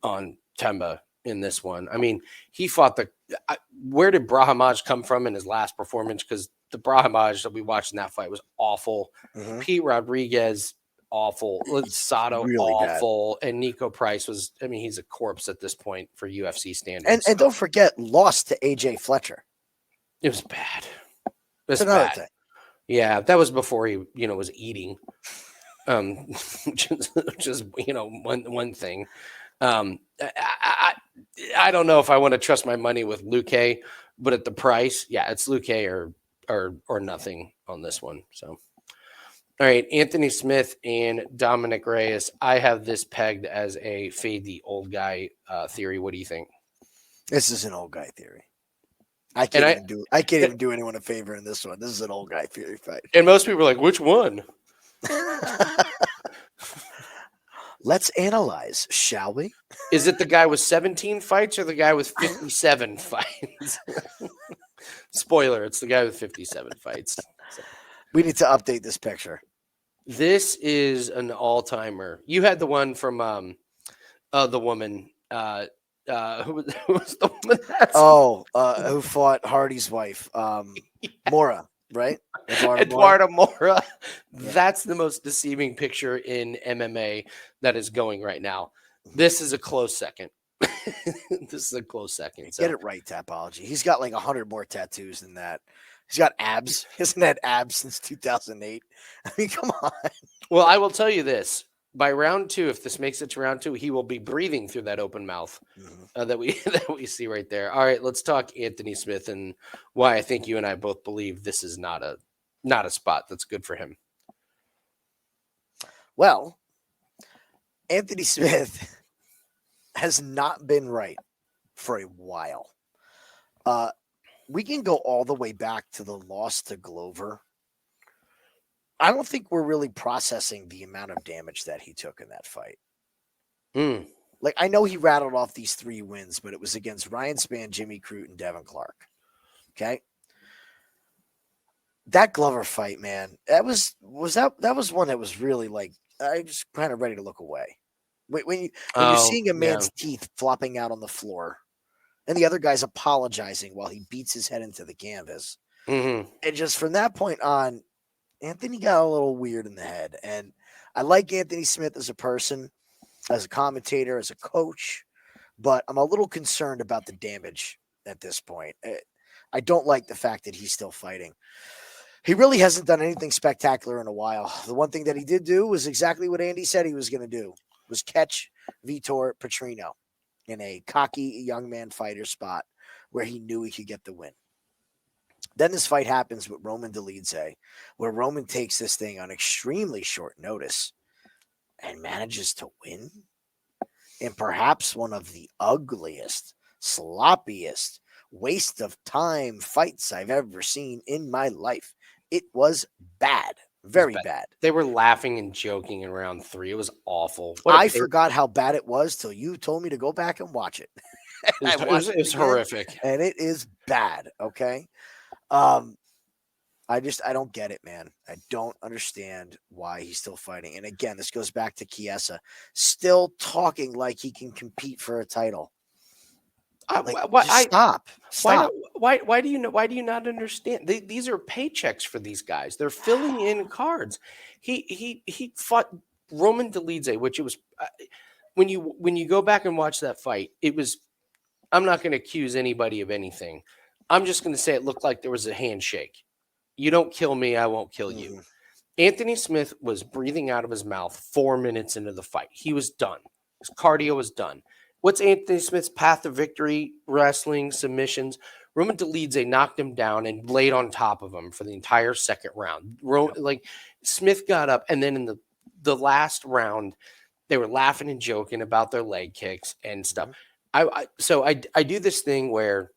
on Themba in this one. I mean, he fought where did Brahimaj come from in his last performance? Because the Brahimaj that we watched in that fight was awful. Mm-hmm. Pete Rodriguez, awful. Sato, really awful. Bad. And Nico Price was, he's a corpse at this point for UFC standards. And don't forget, lost to AJ Fletcher. It was bad. That's another thing. Yeah, that was before he, was eating. Which is one thing. I don't know if I want to trust my money with Luque, but at the price, yeah, it's Luque or nothing on this one. So, all right, Anthony Smith and Dominick Reyes. I have this pegged as a fade the old guy theory. What do you think? This is an old guy theory. I can't even do anyone a favor in this one. This is an old guy theory fight. And most people are like, which one? Let's analyze, shall we? Is it the guy with 17 fights or the guy with 57 fights? Spoiler, it's the guy with 57 fights. So. We need to update this picture. This is an all-timer. You had the one from the woman. Who was the woman? Who fought Hardy's wife? Mora, right? Eduardo Mora. Yeah. That's the most deceiving picture in MMA that is going right now. This is a close second. This is a close second. So. Get it right, Tapology. He's got like 100 more tattoos than that. He's got abs. He hasn't had abs since 2008. I mean, come on. Well, I will tell you this. By round 2, if this makes it to round 2, he will be breathing through that open mouth that we see right there. All right, let's talk Anthony Smith and why I think you and I both believe this is not a spot that's good for him. Well, Anthony Smith has not been right for a while. We can go all the way back to the loss to Glover. I don't think we're really processing the amount of damage that he took in that fight. Like, I know he rattled off these 3 wins, but it was against Ryan Spann, Jimmy Crute, and Devin Clark. Okay. That Glover fight, man, that was one that was really like, I was kind of ready to look away. When you're seeing a man's teeth flopping out on the floor and the other guy's apologizing while he beats his head into the canvas. And just from that point on, Anthony got a little weird in the head. And I like Anthony Smith as a person, as a commentator, as a coach, but I'm a little concerned about the damage at this point. I don't like the fact that he's still fighting. He really hasn't done anything spectacular in a while. The one thing that he did do was exactly what Andy said he was going to do, was catch Vitor Petrino in a cocky young man fighter spot where he knew he could get the win. Then this fight happens with Roman Dolidze, where Roman takes this thing on extremely short notice and manages to win in perhaps one of the ugliest, sloppiest, waste of time fights I've ever seen in my life. It was bad. Very bad. They were laughing and joking in round 3. It was awful. I forgot how bad it was till you told me to go back and watch it. It was horrific. And it is bad. Okay. I don't get it, man. I don't understand why he's still fighting. And again, this goes back to Chiesa still talking like he can compete for a title. Stop. Why do you not understand? These are paychecks for these guys. They're filling in cards. He fought Roman Dolidze, which it was when you go back and watch that fight, it was. I'm not going to accuse anybody of anything. I'm just going to say it looked like there was a handshake. You don't kill me, I won't kill you. Anthony Smith was breathing out of his mouth 4 minutes into the fight. He was done. His cardio was done. What's Anthony Smith's path to victory? Wrestling, submissions. Roman Dolidze knocked him down and laid on top of him for the entire second round. Smith got up, and then in the last round, they were laughing and joking about their leg kicks and stuff. So I do this thing where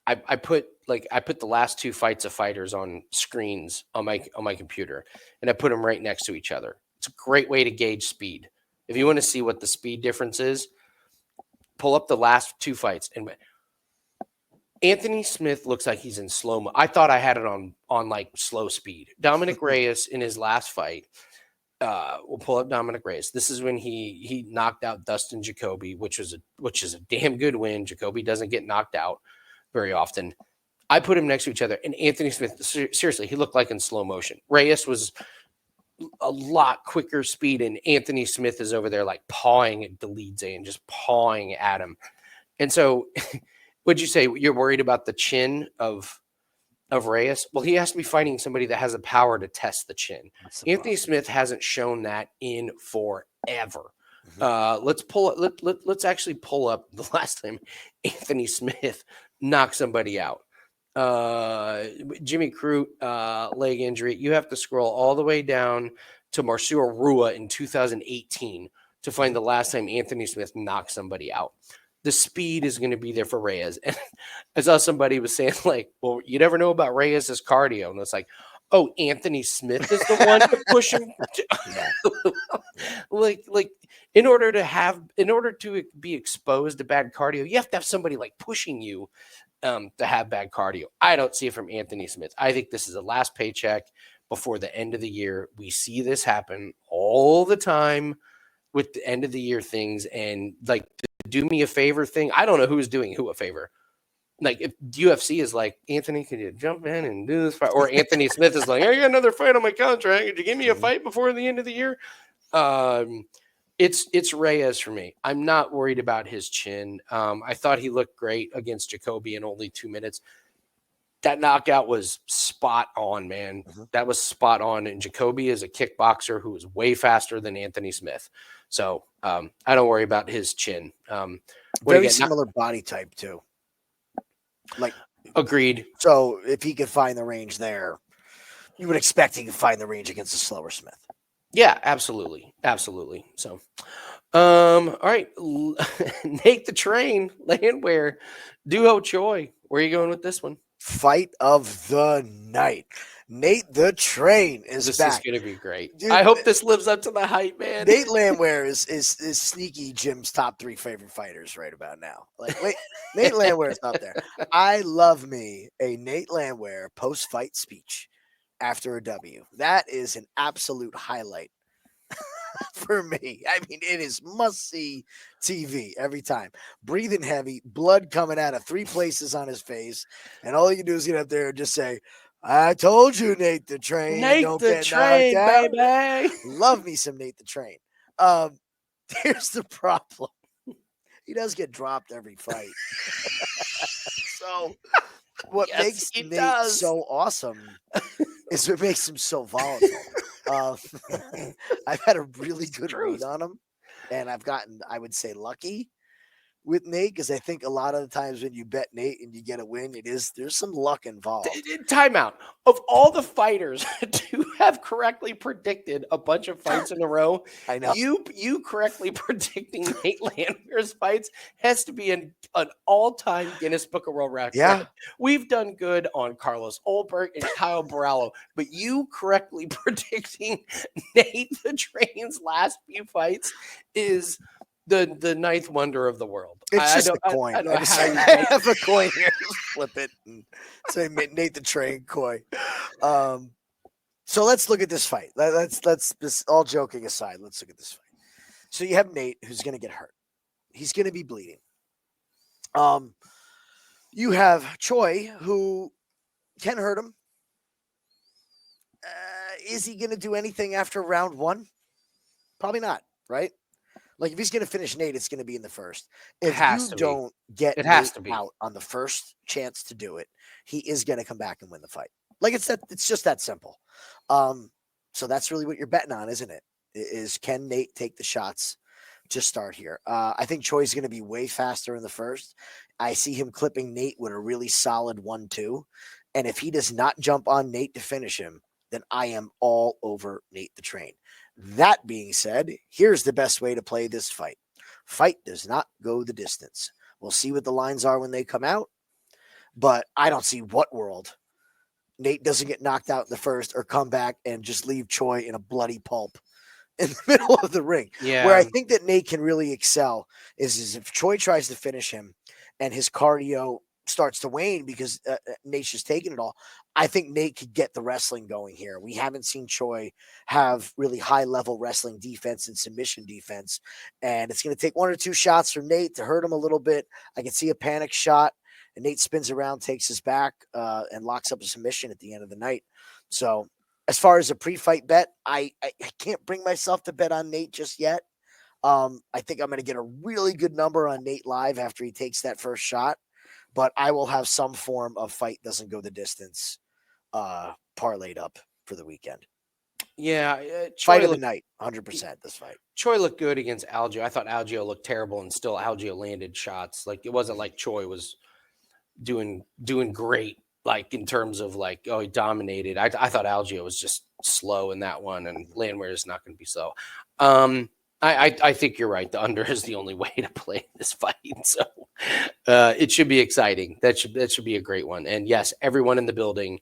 I put the last 2 fights of fighters on screens on my computer, and I put them right next to each other. It's a great way to gauge speed. If you want to see what the speed difference is, pull up the last 2 fights. And Anthony Smith looks like he's in slow-mo. I thought I had it on like slow speed. Dominick Reyes in his last fight, we'll pull up Dominick Reyes. This is when he knocked out Dustin Jacoby, which is a damn good win. Jacoby doesn't get knocked out very often. I put him next to each other, and Anthony Smith, seriously, he looked like in slow motion. Reyes was a lot quicker speed, and Anthony Smith is over there like pawing at Dolidze and just pawing at him. And so, would you say you're worried about the chin of Reyes? Well, he has to be fighting somebody that has the power to test the chin. Anthony Smith hasn't shown that in forever. Let's actually pull up the last time Anthony Smith knocked somebody out. Jimmy Crute, leg injury. You have to scroll all the way down to Marcelo Rua in 2018 to find the last time Anthony Smith knocked somebody out. The speed is going to be there for Reyes. And I saw somebody was saying, like, well, you never know about Reyes' cardio. And it's like, oh, Anthony Smith is the one to push him. like in order to be exposed to bad cardio, you have to have somebody like pushing you to have bad cardio. I don't see it from Anthony Smith. I think this is a last paycheck. before the end of the year. We see this happen all the time with the end of the year things, and like the do me a favor thing. I don't know who's doing who a favor. Like if UFC is like, Anthony, can you jump in and do this fight? Or Anthony Smith is like, I got another fight on my contract. Could you give me a fight before the end of the year? It's Reyes for me. I'm not worried about his chin. I thought he looked great against Jacoby in only 2 minutes. That knockout was spot on, man. That was spot on. And Jacoby is a kickboxer who is way faster than Anthony Smith. So I don't worry about his chin. Very similar body type too. Like, agreed. So if he could find the range there, you would expect he could find the range against a slower Smith. Yeah, absolutely. Absolutely. So, all right. Nate the Train, Landwehr, duo Choi. Where are you going with this one? Fight of the night. Nate the Train is this back. This is going to be great. Dude, I hope this lives up to the hype, man. Nate Landwehr is sneaky Jim's top 3 favorite fighters right about now. Like, wait, Nate Landwehr is up there. I love me a Nate Landwehr post-fight speech after a W. That is an absolute highlight for me. I mean, it is must-see TV every time. Breathing heavy, blood coming out of 3 places on his face, and all you do is get up there and just say, I told you, Nate the Train. Nate don't the get Train, baby. Love me some Nate the Train. Here's the problem. He does get dropped every fight. So what makes Nate so awesome is what makes him so volatile. I've had a really good read on him, and I've gotten, I would say, lucky with Nate, because I think a lot of the times when you bet Nate and you get a win, there's some luck involved. Timeout. Of all the fighters to have correctly predicted a bunch of fights in a row, I know you correctly predicting Nate Landwehr's fights has to be an all-time Guinness Book of World Records. Yeah, we've done good on Carlos Ulberg and Kyle Borrallo, but you correctly predicting Nate the Train's last few fights is the ninth wonder of the world. It's just a coin. I have a coin here. Just flip it and say Nate the Train coin. So let's look at this fight. Let's just, all joking aside, let's look at this fight. So you have Nate who's going to get hurt. He's going to be bleeding. You have Choi who can hurt him. Is he going to do anything after round 1? Probably not, right? Like, if he's going to finish Nate, it's going to be in the first. If you don't get Nate out on the first chance to do it, he is going to come back and win the fight. Like, it's just that simple. So that's really what you're betting on, isn't it? Is can Nate take the shots to start here? I think Choi's going to be way faster in the first. I see him clipping Nate with a really solid 1-2. And if he does not jump on Nate to finish him, then I am all over Nate the Train. That being said, here's the best way to play this fight. Fight does not go the distance. We'll see what the lines are when they come out, but I don't see what world Nate doesn't get knocked out in the first or come back and just leave Choi in a bloody pulp in the middle of the ring. Yeah. Where I think that Nate can really excel is if Choi tries to finish him and his cardio starts to wane because Nate's just taking it all. I think Nate could get the wrestling going here. We haven't seen Choi have really high-level wrestling defense and submission defense, and it's going to take 1 or 2 shots from Nate to hurt him a little bit. I can see a panic shot, and Nate spins around, takes his back, and locks up a submission at the end of the night. So as far as a pre-fight bet, I can't bring myself to bet on Nate just yet. I think I'm going to get a really good number on Nate live after he takes that first shot, but I will have some form of fight doesn't go the distance parlayed up for the weekend. Yeah. Fight of the night, 100% this fight. Choi looked good against Algio. I thought Algio looked terrible, and still Algio landed shots. Like, it wasn't like Choi was doing great, like, in terms of, like, oh, he dominated. I thought Algio was just slow in that one, and Landwehr is not going to be slow. I think you're right. The under is the only way to play this fight. So it should be exciting. That should be a great one. And yes, everyone in the building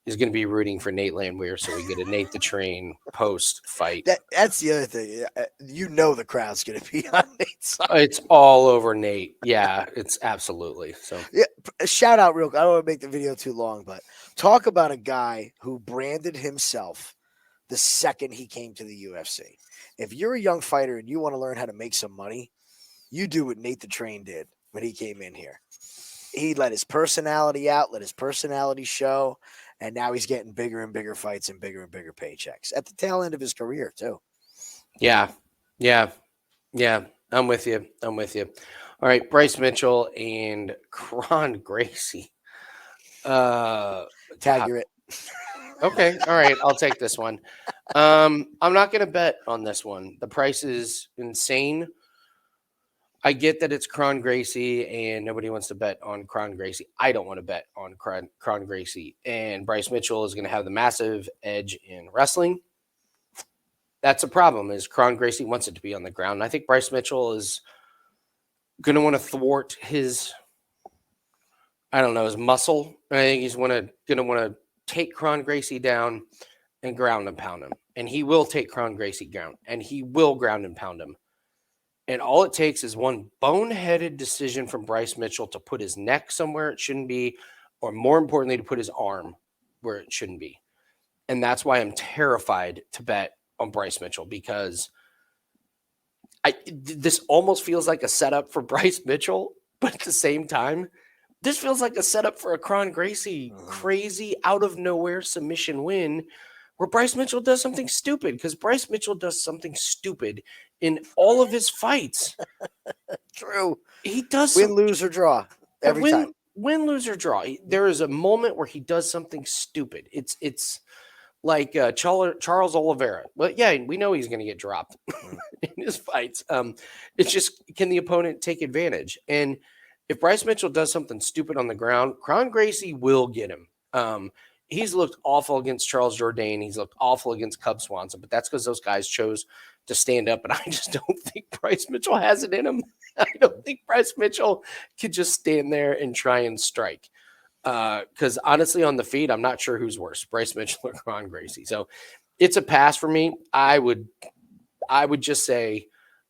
is going to be rooting for Nate Landwehr so we get a Nate the Train post-fight. That's the other thing. You know the crowd's going to be on Nate's side. It's all over Nate. Yeah, it's absolutely. So Yeah, shout out real quick. I don't want to make the video too long, but talk about a guy who branded himself the second he came to the UFC. If you're a young fighter and you want to learn how to make some money, you do what Nate the Train did when he came in here. He let his personality out, let his personality show, and now he's getting bigger and bigger fights and bigger paychecks at the tail end of his career too. Yeah. I'm with you. All right, Bryce Mitchell and Kron Gracie. Tagger it. Okay, all right, I'll take this one. I'm not going to bet on this one. The price is insane. I get that it's Kron Gracie and nobody wants to bet on Kron Gracie. I don't want to bet on Kron Gracie. And Bryce Mitchell is going to have the massive edge in wrestling. That's a problem, is Kron Gracie wants it to be on the ground. And I think Bryce Mitchell is going to want to thwart his, his muscle. I think he's going to want to take Kron Gracie down and ground and pound him. And he will take Kron Gracie down. And he will ground and pound him. And all it takes is one boneheaded decision from Bryce Mitchell to put his neck somewhere it shouldn't be, or more importantly, to put his arm where it shouldn't be. And that's why I'm terrified to bet on Bryce Mitchell, because this almost feels like a setup for Bryce Mitchell, but at the same time, this feels like a setup for a Kron Gracie crazy out of nowhere submission win where Bryce Mitchell does something stupid, because Bryce Mitchell does something stupid in all of his fights. True. He does win, lose, or draw every time. Win, lose, or draw. There is a moment where he does something stupid. It's like Charles Oliveira. Well, yeah, we know he's going to get dropped in his fights. It's just, can the opponent take advantage? And if Bryce Mitchell does something stupid on the ground, Kron Gracie will get him. He's looked awful against Charles Jourdain. He's looked awful against Cub Swanson, but that's because those guys chose to stand up. And I just don't think Bryce Mitchell has it in him. I don't think Bryce Mitchell could just stand there and try and strike. Because honestly, on the feet, I'm not sure who's worse, Bryce Mitchell or Kron Gracie. So it's a pass for me. I would just say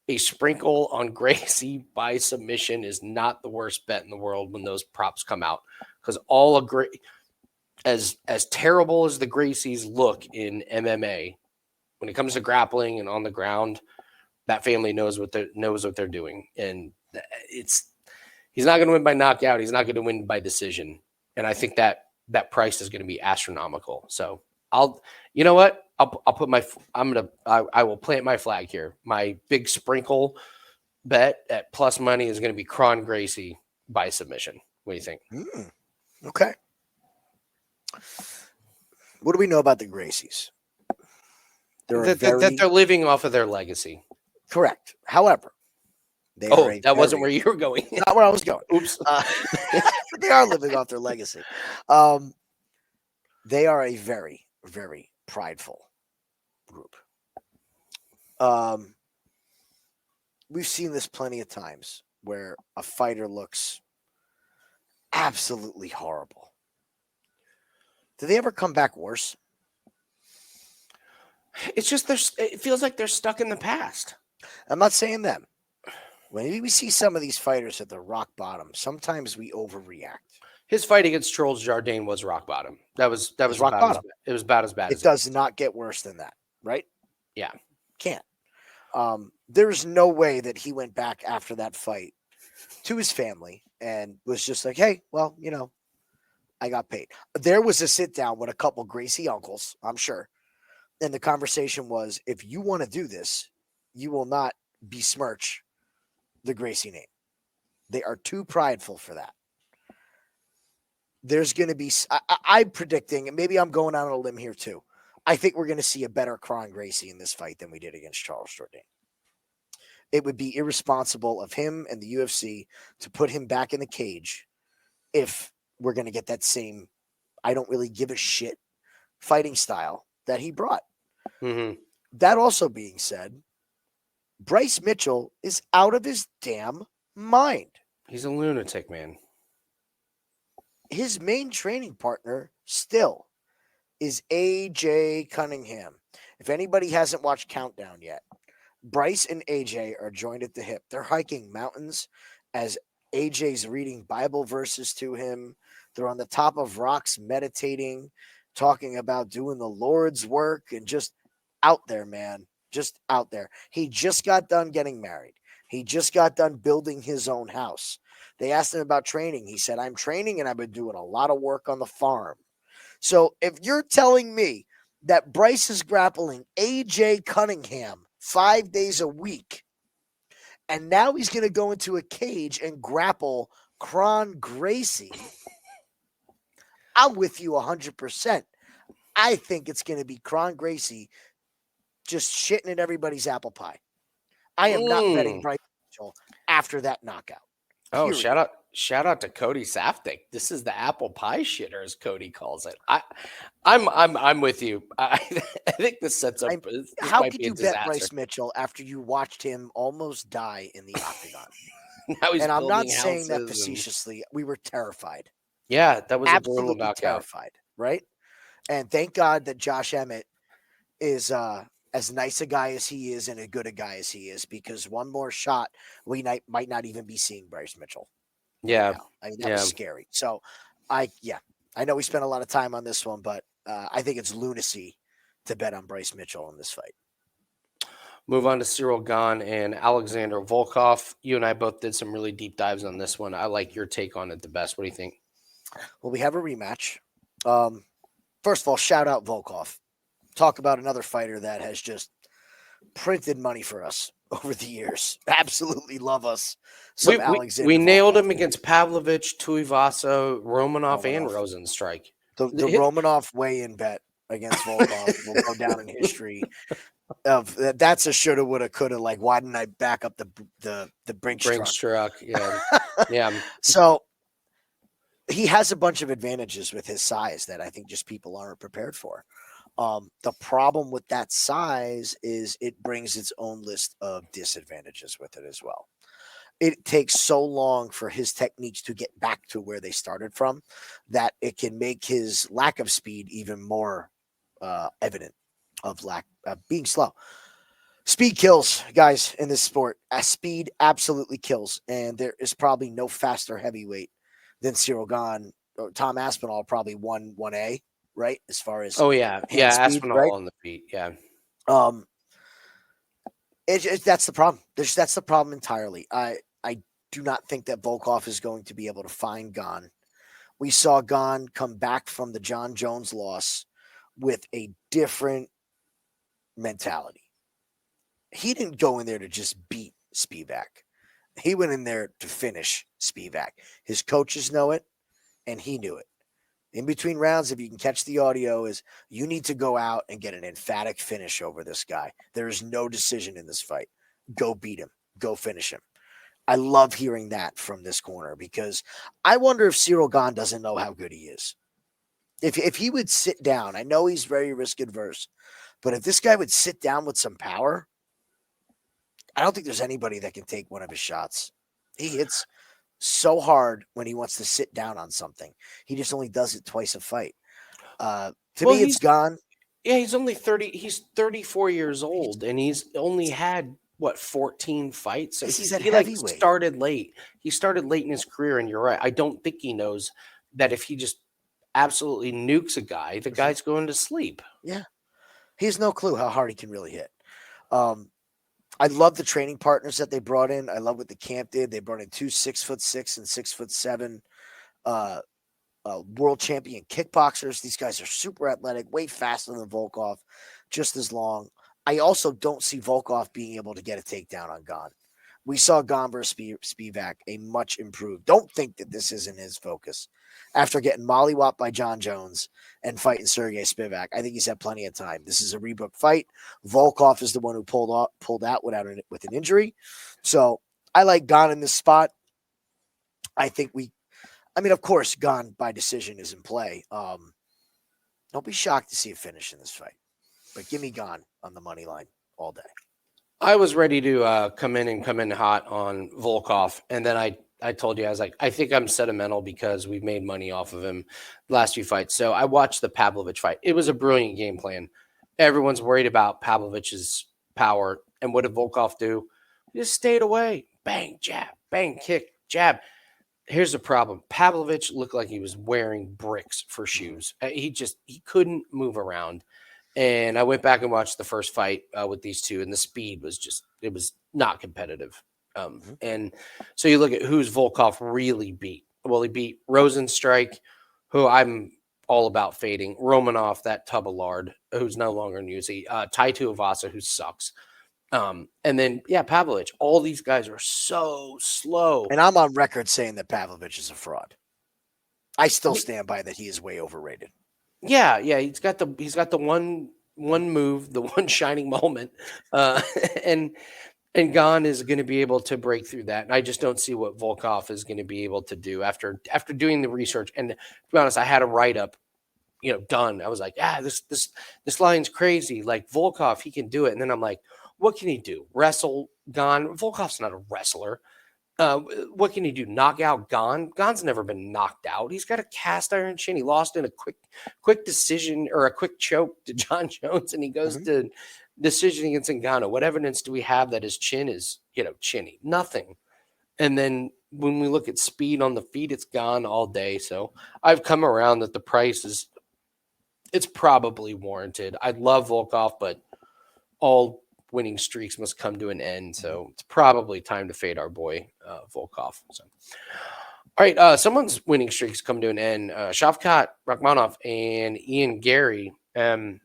a sprinkle on Gracie by submission is not the worst bet in the world when those props come out. Because all agree. As terrible as the Gracies look in MMA, when it comes to grappling and on the ground, that family knows what they're doing, and he's not going to win by knockout. He's not going to win by decision, and I think that price is going to be astronomical. So I will plant my flag here. My big sprinkle bet at plus money is going to be Kron Gracie by submission. What do you think? Okay. What do we know about the Gracies? That they're living off of their legacy. Correct. However, that wasn't where you were going. Not where I was going. Oops. But they are living off their legacy. They are a very, very prideful group. We've seen this plenty of times where a fighter looks absolutely horrible. Do they ever come back worse? It's just it feels like they're stuck in the past. I'm not saying them. When we see some of these fighters at the rock bottom, sometimes we overreact. His fight against Charles Jourdain was rock bottom. That was rock bottom. It was about as bad. It does not get worse than that, right? Yeah, can't. There's no way that he went back after that fight to his family and was just like, "Hey, well, I got paid." There was a sit down with a couple Gracie uncles, I'm sure. And the conversation was, if you want to do this, you will not besmirch the Gracie name. They are too prideful for that. There's going to be, I'm predicting, and maybe I'm going out on a limb here too. I think we're going to see a better Kron Gracie in this fight than we did against Charles Jourdain. It would be irresponsible of him and the UFC to put him back in the cage if we're going to get that same, I don't really give a shit fighting style that he brought. Mm-hmm. That also being said, Bryce Mitchell is out of his damn mind. He's a lunatic, man. His main training partner still is AJ Cunningham. If anybody hasn't watched Countdown yet, Bryce and AJ are joined at the hip. They're hiking mountains as AJ's reading Bible verses to him. They're on the top of rocks meditating, talking about doing the Lord's work and just out there, man. Just out there. He just got done getting married. He just got done building his own house. They asked him about training. He said, I'm training and I've been doing a lot of work on the farm. So if you're telling me that Bryce is grappling AJ Cunningham 5 days a week, and now he's going to go into a cage and grapple Kron Gracie, I'm with you 100%. I think it's going to be Kron Gracie just shitting in everybody's apple pie. I am not betting Bryce Mitchell after that knockout. Oh, Period. shout out to Cody Safdie. This is the apple pie shitter, as Cody calls it. I'm with you. I think this sets up. This How might could be a you bet disaster. Bryce Mitchell after you watched him almost die in the octagon? Now he's And I'm not building saying that houses and- facetiously. We were terrified. Yeah, that was a brutal Absolutely knockout. terrified, right? And thank God that Josh Emmett is as nice a guy as he is and as good a guy as he is, because one more shot, we might not even be seeing Bryce Mitchell. Yeah, Now. I mean, that was scary. So, I know we spent a lot of time on this one, but I think it's lunacy to bet on Bryce Mitchell in this fight. Move on to Cyril Gahn and Alexander Volkov. You and I both did some really deep dives on this one. I like your take on it the best. What do you think? Well, we have a rematch. First of all, shout out Volkov. Talk about another fighter that has just printed money for us over the years. Absolutely love us. Alexander we nailed Volkov. him against Pavlovich, Tuivasa, Romanov, and Rosenstrike. The Romanov weigh-in bet against Volkov will go down in history. That's a shoulda, woulda, coulda. Like, why didn't I back up the Brinks truck? Yeah, yeah. So he has a bunch of advantages with his size that I think just people aren't prepared for. The problem with that size is it brings its own list of disadvantages with it as well. It takes so long for his techniques to get back to where they started from that it can make his lack of speed even more evident of being slow. Speed kills, guys, in this sport. Speed absolutely kills, and there is probably no faster heavyweight than Cyril Gahn. Tom Aspinall probably won 1A, right? As far as speed, Aspinall right? on the feet, yeah. That's the problem. That's the problem entirely. I do not think that Volkov is going to be able to find Gahn. We saw Gahn come back from the John Jones loss with a different mentality. He didn't go in there to just beat Spivak. He went in there to finish Spivak. His coaches know it, and he knew it. In between rounds, if you can catch the audio, is you need to go out and get an emphatic finish over this guy. There is no decision in this fight. Go beat him. Go finish him. I love hearing that from this corner because I wonder if Cyril Gahn doesn't know how good he is. If he would sit down, I know he's very risk adverse, but if this guy would sit down with some power, I don't think there's anybody that can take one of his shots. He hits so hard when he wants to sit down on something. He just only does it twice a fight. To me, it's Gahn. Yeah, he's only 30. He's 34 years old, and he's only had 14 fights. So he started late. He started late in his career, and you're right. I don't think he knows that if he just absolutely nukes a guy, the guy's going to sleep. Yeah, he has no clue how hard he can really hit. I love the training partners that they brought in. I love what the camp did. They brought in 2 6'6" and 6'7" world champion kickboxers. These guys are super athletic, way faster than Volkov, just as long. I also don't see Volkov being able to get a takedown on Gahn. We saw Gahn versus Spivak, a much improved. Don't think that this isn't his focus. After getting mollywopped by John Jones and fighting Sergey Spivak, I think he's had plenty of time. This is a rebooked fight. Volkov is the one who pulled out with an injury. So I like Gahn in this spot. I think of course, Gahn by decision is in play. Don't be shocked to see a finish in this fight. But give me Gahn on the money line all day. I was ready to come in hot on Volkov, and then I told you, I was like, I think I'm sentimental because we've made money off of him the last few fights. So I watched the Pavlovich fight. It was a brilliant game plan. Everyone's worried about Pavlovich's power. And what did Volkov do? He just stayed away. Bang, jab, bang, kick, jab. Here's the problem. Pavlovich looked like he was wearing bricks for shoes. He couldn't move around. And I went back and watched the first fight with these two, and the speed was it was not competitive. And so you look at who's Volkov really beat. Well, he beat Rosenstrike, who I'm all about fading. Romanov, that tub of lard, who's no longer in UFC. Tai Tuivasa, who sucks. And then, Pavlovich. All these guys are so slow. And I'm on record saying that Pavlovich is a fraud. I still stand by that he is way overrated. Yeah, he's got the one move, the one shining moment, and Gane is going to be able to break through that. And I just don't see what Volkov is going to be able to do after doing the research. And to be honest, I had a write up, done. I was like, this line's crazy. Like Volkov, he can do it. And then I'm like, what can he do? Wrestle Gane? Volkov's not a wrestler. What can he do? Knock out Gane? Gane's never been knocked out. He's got a cast iron chin. He lost in a quick decision or a quick choke to John Jones, and he goes to decision against Ngannou. What evidence do we have that his chin is, chinny? Nothing. And then when we look at speed on the feet, it's Gane all day. So I've come around that the price it's probably warranted. I love Volkov, but all winning streaks must come to an end. So it's probably time to fade our boy Volkov. So, all right, someone's winning streaks come to an end. Shavkat, Rakhmonov, and Ian Garry. On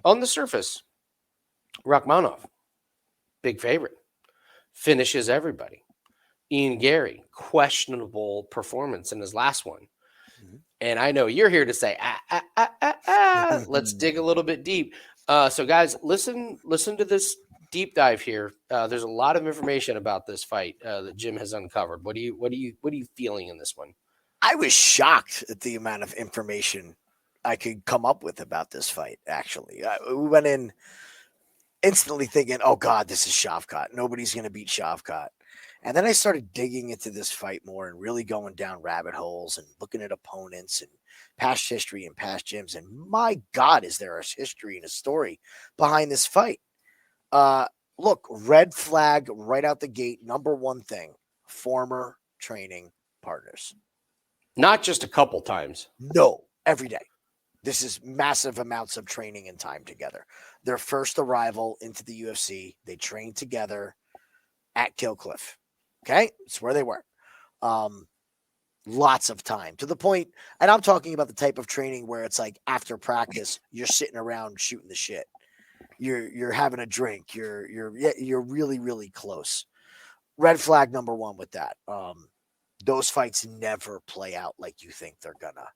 the surface, Rakhmonov, big favorite, finishes everybody. Ian Garry, questionable performance in his last one. And I know you're here to say, let's dig a little bit deep. So guys, listen to this deep dive here. There's a lot of information about this fight that Jim has uncovered. What are you feeling in this one? I was shocked at the amount of information I could come up with about this fight. Actually, we went in instantly thinking, "Oh God, this is Shavkat. Nobody's going to beat Shavkat." And then I started digging into this fight more and really going down rabbit holes and looking at opponents and past history and past gyms. And my God, is there a history and a story behind this fight? Look, red flag right out the gate. Number one thing, former training partners. Not just a couple times. No, every day. This is massive amounts of training and time together. Their first arrival into the UFC, they trained together at Kill Cliff. Okay, it's where they were. Lots of time to the point, and I'm talking about the type of training where it's like after practice, you're sitting around shooting the shit. You're having a drink. You're really, really close. Red flag number one with that. Those fights never play out like you think they're gonna.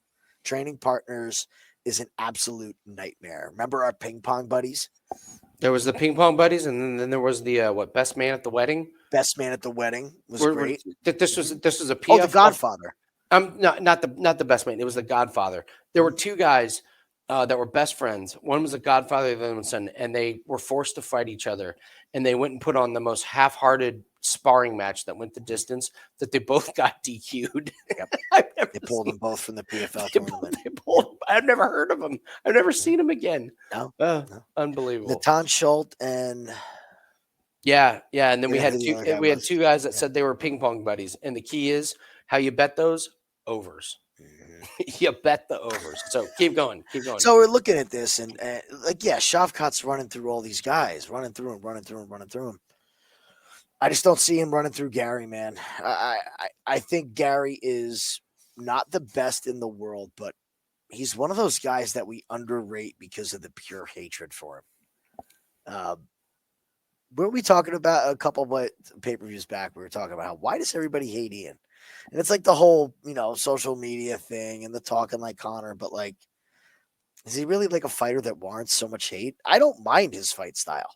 Training partners is an absolute nightmare. Remember our ping pong buddies? There was the ping pong buddies, and then there was the best man at the wedding. Best man at the wedding was great. This was a PF. Oh, the Godfather. Not the best man. It was the Godfather. There were two guys that were best friends. One was the Godfather, the other one's son, and they were forced to fight each other. And they went and put on the most half-hearted sparring match that went the distance. That they both got DQ'd. Yep. They pulled them both from the PFL tournament. I've never heard of them. I've never seen them again. No. Unbelievable. Natan Schultz and. Yeah, and then we had two guys that said they were ping pong buddies, and the key is how you bet those overs. You bet the overs. So keep going. So we're looking at this, and Shavkat's running through all these guys, running through them. I just don't see him running through Garry, man. I think Garry is not the best in the world, but he's one of those guys that we underrate because of the pure hatred for him. Weren't we talking about a couple of pay-per-views back? We were talking about why does everybody hate Ian? And it's like the whole, social media thing and the talking like Connor, but like, is he really like a fighter that warrants so much hate? I don't mind his fight style.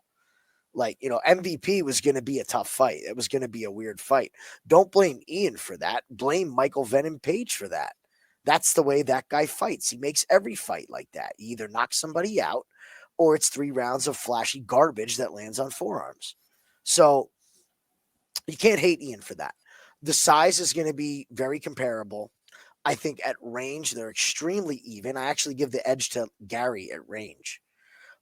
Like, MVP was going to be a tough fight. It was going to be a weird fight. Don't blame Ian for that. Blame Michael Venom Page for that. That's the way that guy fights. He makes every fight like that. He either knocks somebody out or it's 3 rounds of flashy garbage that lands on forearms. So you can't hate Ian for that. The size is going to be very comparable. I think at range, they're extremely even. I actually give the edge to Garry at range.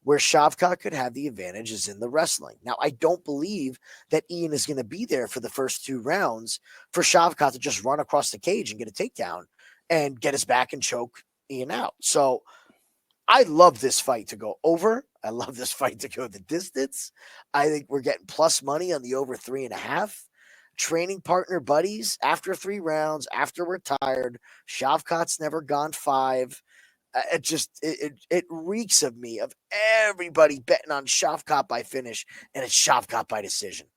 Where Shavkat could have the advantage is in the wrestling. Now, I don't believe that Ian is going to be there for the first 2 rounds for Shavkat to just run across the cage and get a takedown and get his back and choke Ian out. So I love this fight to go over. I love this fight to go the distance. I think we're getting plus money on the over 3.5. Training partner buddies after 3 rounds, after we're tired. Shavkat's never gone 5. It reeks of me of everybody betting on Shavkat by finish, and it's Shavkat by decision.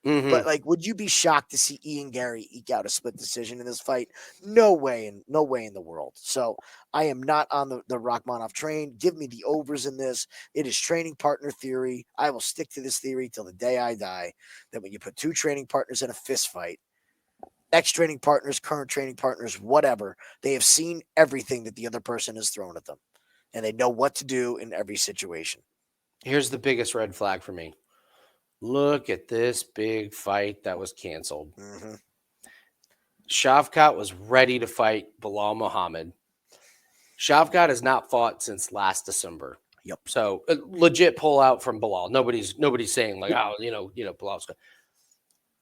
Mm-hmm. But like, would you be shocked to see Ian Garry eke out a split decision in this fight? No way in the world. So I am not on the Rachmanov train. Give me the overs in this. It is training partner theory. I will stick to this theory till the day I die. That when you put 2 training partners in a fist fight, ex-training partners, current training partners, whatever, they have seen everything that the other person has thrown at them, and they know what to do in every situation. Here's the biggest red flag for me. Look at this big fight that was canceled. Mm-hmm. Shavkat was ready to fight Bilal Muhammad. Shavkat has not fought since last December. Yep. So legit pull out from Bilal. Nobody's saying like, oh, Bilal's good.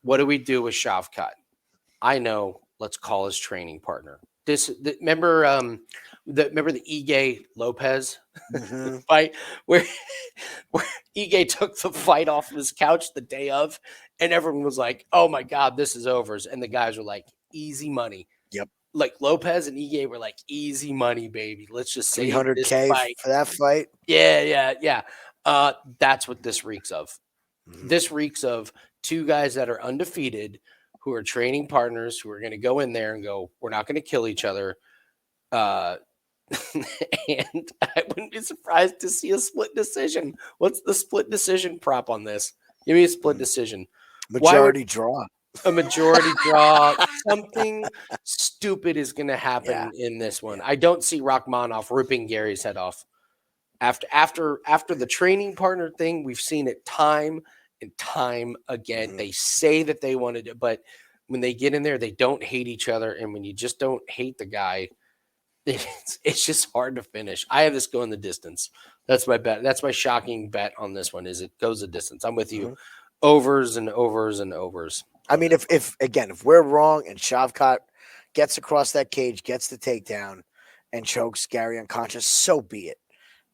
What do we do with Shavkat? I know. Let's call his training partner. Remember the Ige Lopez fight where Ige took the fight off of his couch the day of, and everyone was like, "Oh my God, this is over," and the guys were like, "Easy money." Yep. Like Lopez and Ige were like, "Easy money, baby. Let's just say $300K for that fight." Yeah. That's what this reeks of. Mm-hmm. This reeks of 2 guys that are undefeated, who are training partners, who are going to go in there and go, we're not going to kill each other. And I wouldn't be surprised to see a split decision. What's the split decision prop on this? Give me a split decision. Majority draw. A majority draw. Something stupid is going to happen in this one. I don't see Rachmanov ripping Garry's head off. After the training partner thing, we've seen it time and time again. Mm-hmm. They say that they wanted it, but when they get in there, they don't hate each other. And when you just don't hate the guy, it's just hard to finish. I have this going the distance. That's my bet. That's my shocking bet on this one. Is it goes the distance? I'm with you. Overs and overs and overs. I mean, if we're wrong and Shavkat gets across that cage, gets the takedown, and chokes Garry unconscious, so be it.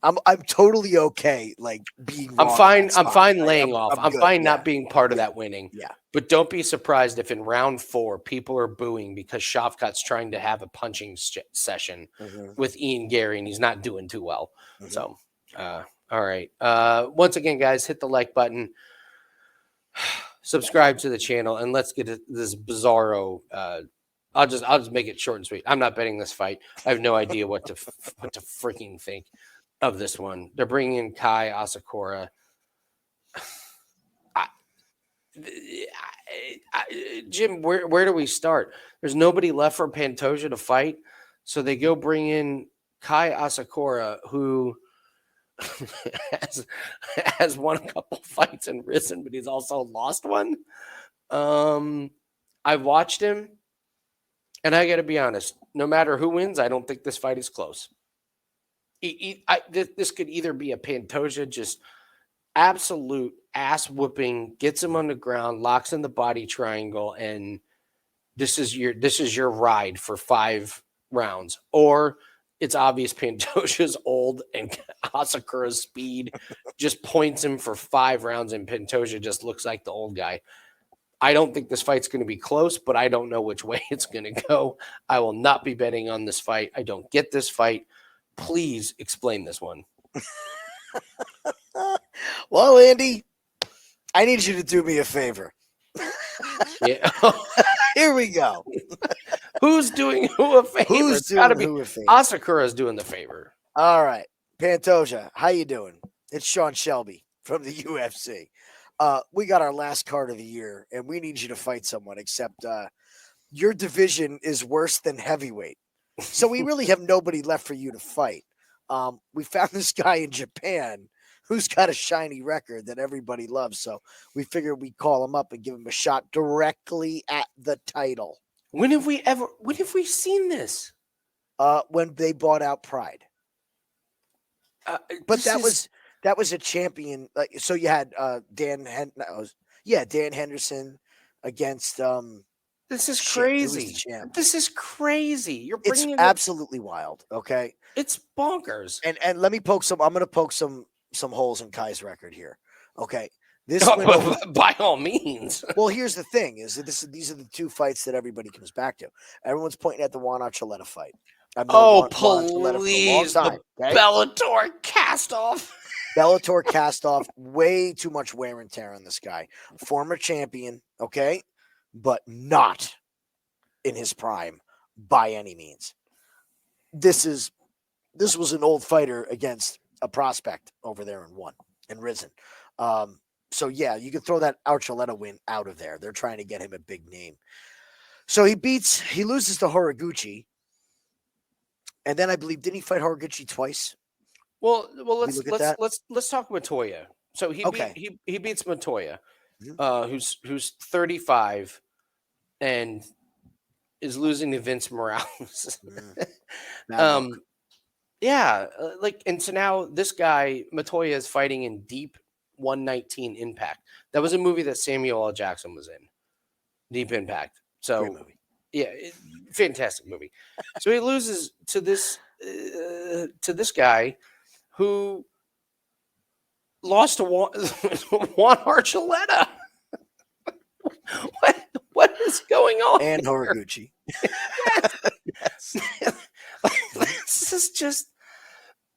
I'm totally okay, like being wrong. I'm fine laying off. I'm fine not being part of that winning. Yeah. But don't be surprised if in round 4 people are booing because Shavkat's trying to have a punching session with Ian Garry and he's not doing too well. So, all right. Once again, guys, hit the like button, subscribe to the channel, and let's get this bizarro. I'll just make it short and sweet. I'm not betting this fight. I have no idea what to freaking think of this one. They're bringing in Kai Asakura. Jim, where do we start? There's nobody left for Pantoja to fight, so they go bring in Kai Asakura, who has won a couple fights and risen, but he's also lost one. I watched him, and I got to be honest. No matter who wins, I don't think this fight is close. This could either be a Pantoja just absolute ass whooping, gets him on the ground, locks in the body triangle, and this is your ride for 5 rounds. Or it's obvious Pantoja's old and Asakura's speed just points him for 5 rounds, and Pantoja just looks like the old guy. I don't think this fight's going to be close, but I don't know which way it's going to go. I will not be betting on this fight. I don't get this fight. Please explain this one. Well, Andy, I need you to do me a favor. Yeah. Here we go. Who's doing who a favor? Who's doing who a favor? Asakura's doing the favor. All right. Pantoja, how you doing? It's Sean Shelby from the UFC. We got our last card of the year, and we need you to fight someone, except your division is worse than heavyweight. So we really have nobody left for you to fight. We found this guy in Japan who's got a shiny record that everybody loves. So we figured we'd call him up and give him a shot directly at the title. When have we seen this? When they bought out Pride. But that was a champion. So you had Dan Henderson against This is who was the crazy. champ? This is crazy. You're It's bringing absolutely wild. Okay, it's bonkers. and let me poke some. I'm going to poke some holes in Kai's record here. Okay, this Oh, win over, by all means. well, here's the thing: is that these are the two fights that everybody comes back to. Everyone's pointing at the Juan Archuleta fight. I've known Juan Archuleta for a long please, time. the Okay? Bellator cast off. Bellator cast off, way too much wear and tear on this guy. Former champion, okay, but not in his prime by any means. This was an old fighter against a prospect over there and won and risen. So yeah, you can throw that Archuleta win out of there. They're trying to get him a big name. So he loses to Horiguchi. And then I believe, didn't he fight Horiguchi twice? Well, let's talk Montoya. So he beats Montoya, who's 35 and is losing to Vince Morales. And so now this guy Montoya is fighting in Deep 119 Impact. That was a movie that Samuel L. Jackson was in. Deep Impact. So great movie. Yeah, fantastic movie. So he loses to this guy who lost to Juan Archuleta. What is going on? And Horiguchi. Yes. This is just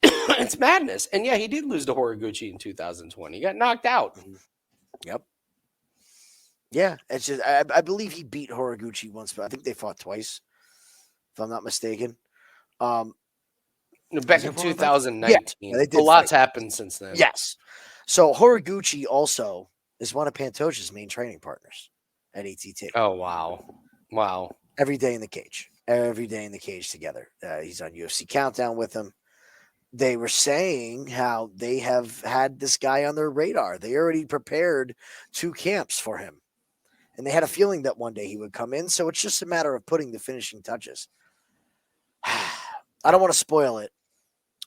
it's madness. And yeah, he did lose to Horiguchi in 2020. He got knocked out. Yep. Yeah, it's just I believe he beat Horiguchi once, but I think they fought twice, if I'm not mistaken. Back in 2019. Yeah, a lot's happened since then. Yes. So Horiguchi also is one of Pantoja's main training partners at ATT. Oh, wow. Every day in the cage together. He's on UFC Countdown with him. They were saying how they have had this guy on their radar. They already prepared 2 camps for him. And they had a feeling that one day he would come in. So it's just a matter of putting the finishing touches. I don't want to spoil it.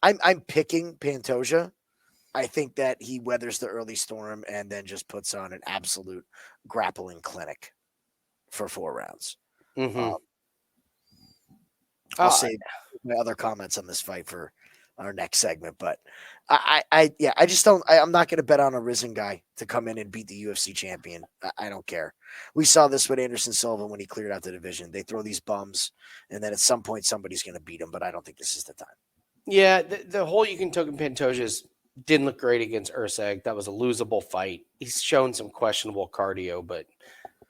I'm picking Pantoja. I think that he weathers the early storm and then just puts on an absolute grappling clinic for 4 rounds. Mm-hmm. I'll save my other comments on this fight for our next segment, but I'm not going to bet on a risen guy to come in and beat the UFC champion. I don't care. We saw this with Anderson Silva when he cleared out the division. They throw these bums, and then at some point somebody's going to beat him, but I don't think this is the time. Yeah, the whole Yukin Pantoja didn't look great against Urseg. That was a losable fight. He's shown some questionable cardio, but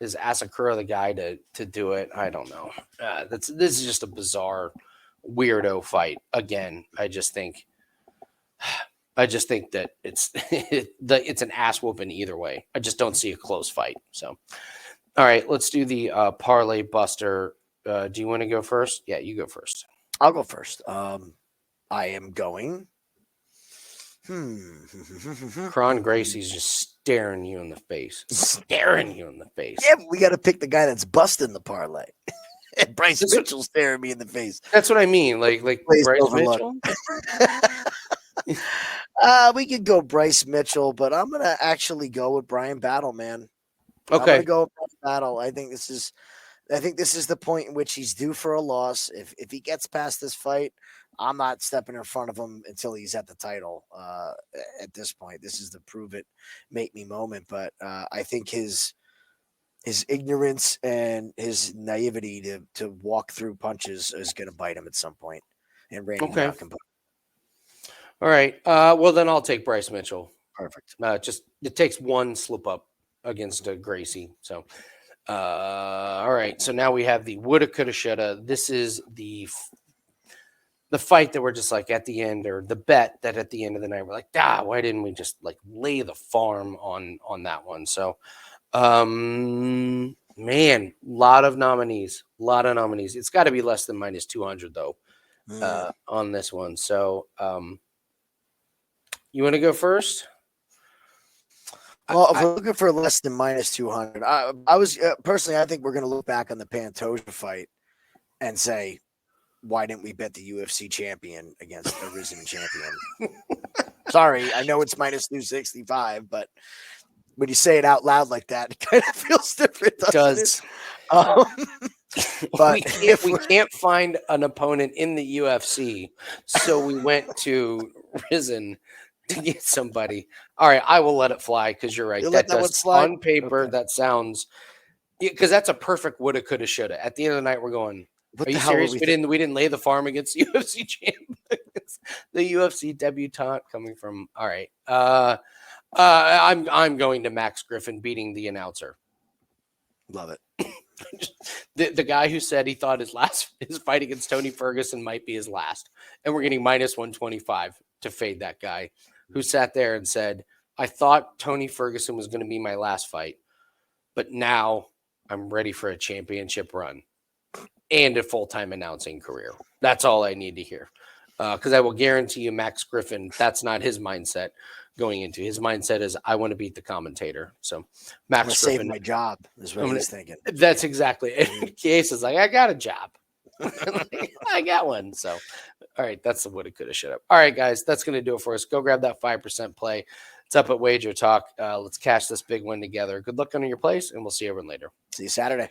is Asakura the guy to do it? I don't know. This is just a bizarre, weirdo fight. Again, I just think that it's an ass whooping either way. I just don't see a close fight. So, all right, let's do the parlay buster. Do you want to go first? Yeah, you go first. I'll go first. I am going. Kron Gracie's just staring you in the face. Yeah, but we got to pick the guy that's busting the parlay. And Bryce Mitchell's staring me in the face. That's what I mean. Like Bryce Mitchell. We could go Bryce Mitchell, but I'm gonna actually go with Bryan Battle, man. Okay. I'm gonna go with Bryan Battle. I think this is the point in which he's due for a loss. If he gets past this fight, I'm not stepping in front of him until he's at the title. At this point, this is the prove it, make me moment. But I think his ignorance and his naivety to walk through punches is going to bite him at some point. And Randy Brown can put. All right. Well, then I'll take Bryce Mitchell. Perfect. Just it takes one slip up against Gracie. So, all right. So now we have the woulda, coulda, shoulda. This is the fight that we're just like at the end, or the bet that at the end of the night we're like, why didn't we just like lay the farm on that one? So, man, lot of nominees. It's got to be less than -200 though, on this one. So, You want to go first? Well, if we're looking for less than minus 200, I was personally, I think we're going to look back on the Pantoja fight and say, why didn't we bet the UFC champion against a risen champion? Sorry, I know it's minus 265, but when you say it out loud like that, it kind of feels different. It does. But we can't find an opponent in the UFC, so we went to Risen to get somebody. All right, I will let it fly because you're right. That does on paper. Okay. That sounds because that's a perfect woulda, coulda, shoulda. At the end of the night, we're going. Are you serious? We didn't lay the farm against the UFC champ, the UFC debutante coming from. All right, I'm going to Max Griffin beating the announcer. Love it. The guy who said he thought his fight against Tony Ferguson might be his last, and we're getting minus 125 to fade that guy who sat there and said, I thought Tony Ferguson was going to be my last fight, but now I'm ready for a championship run and a full-time announcing career. That's all I need to hear. Because I will guarantee you Max Griffin, that's not his mindset going into. His mindset is, I want to beat the commentator. So Max Griffin. Save my job is what he's thinking. That's exactly it. Chiesa's like, I got a job. I got one. So, all right, that's the woulda, coulda, shoulda. All right, guys, that's going to do it for us. Go grab that 5% play. It's up at Wager Talk. Let's cash this big win together. Good luck on your plays, and we'll see everyone later. See you Saturday.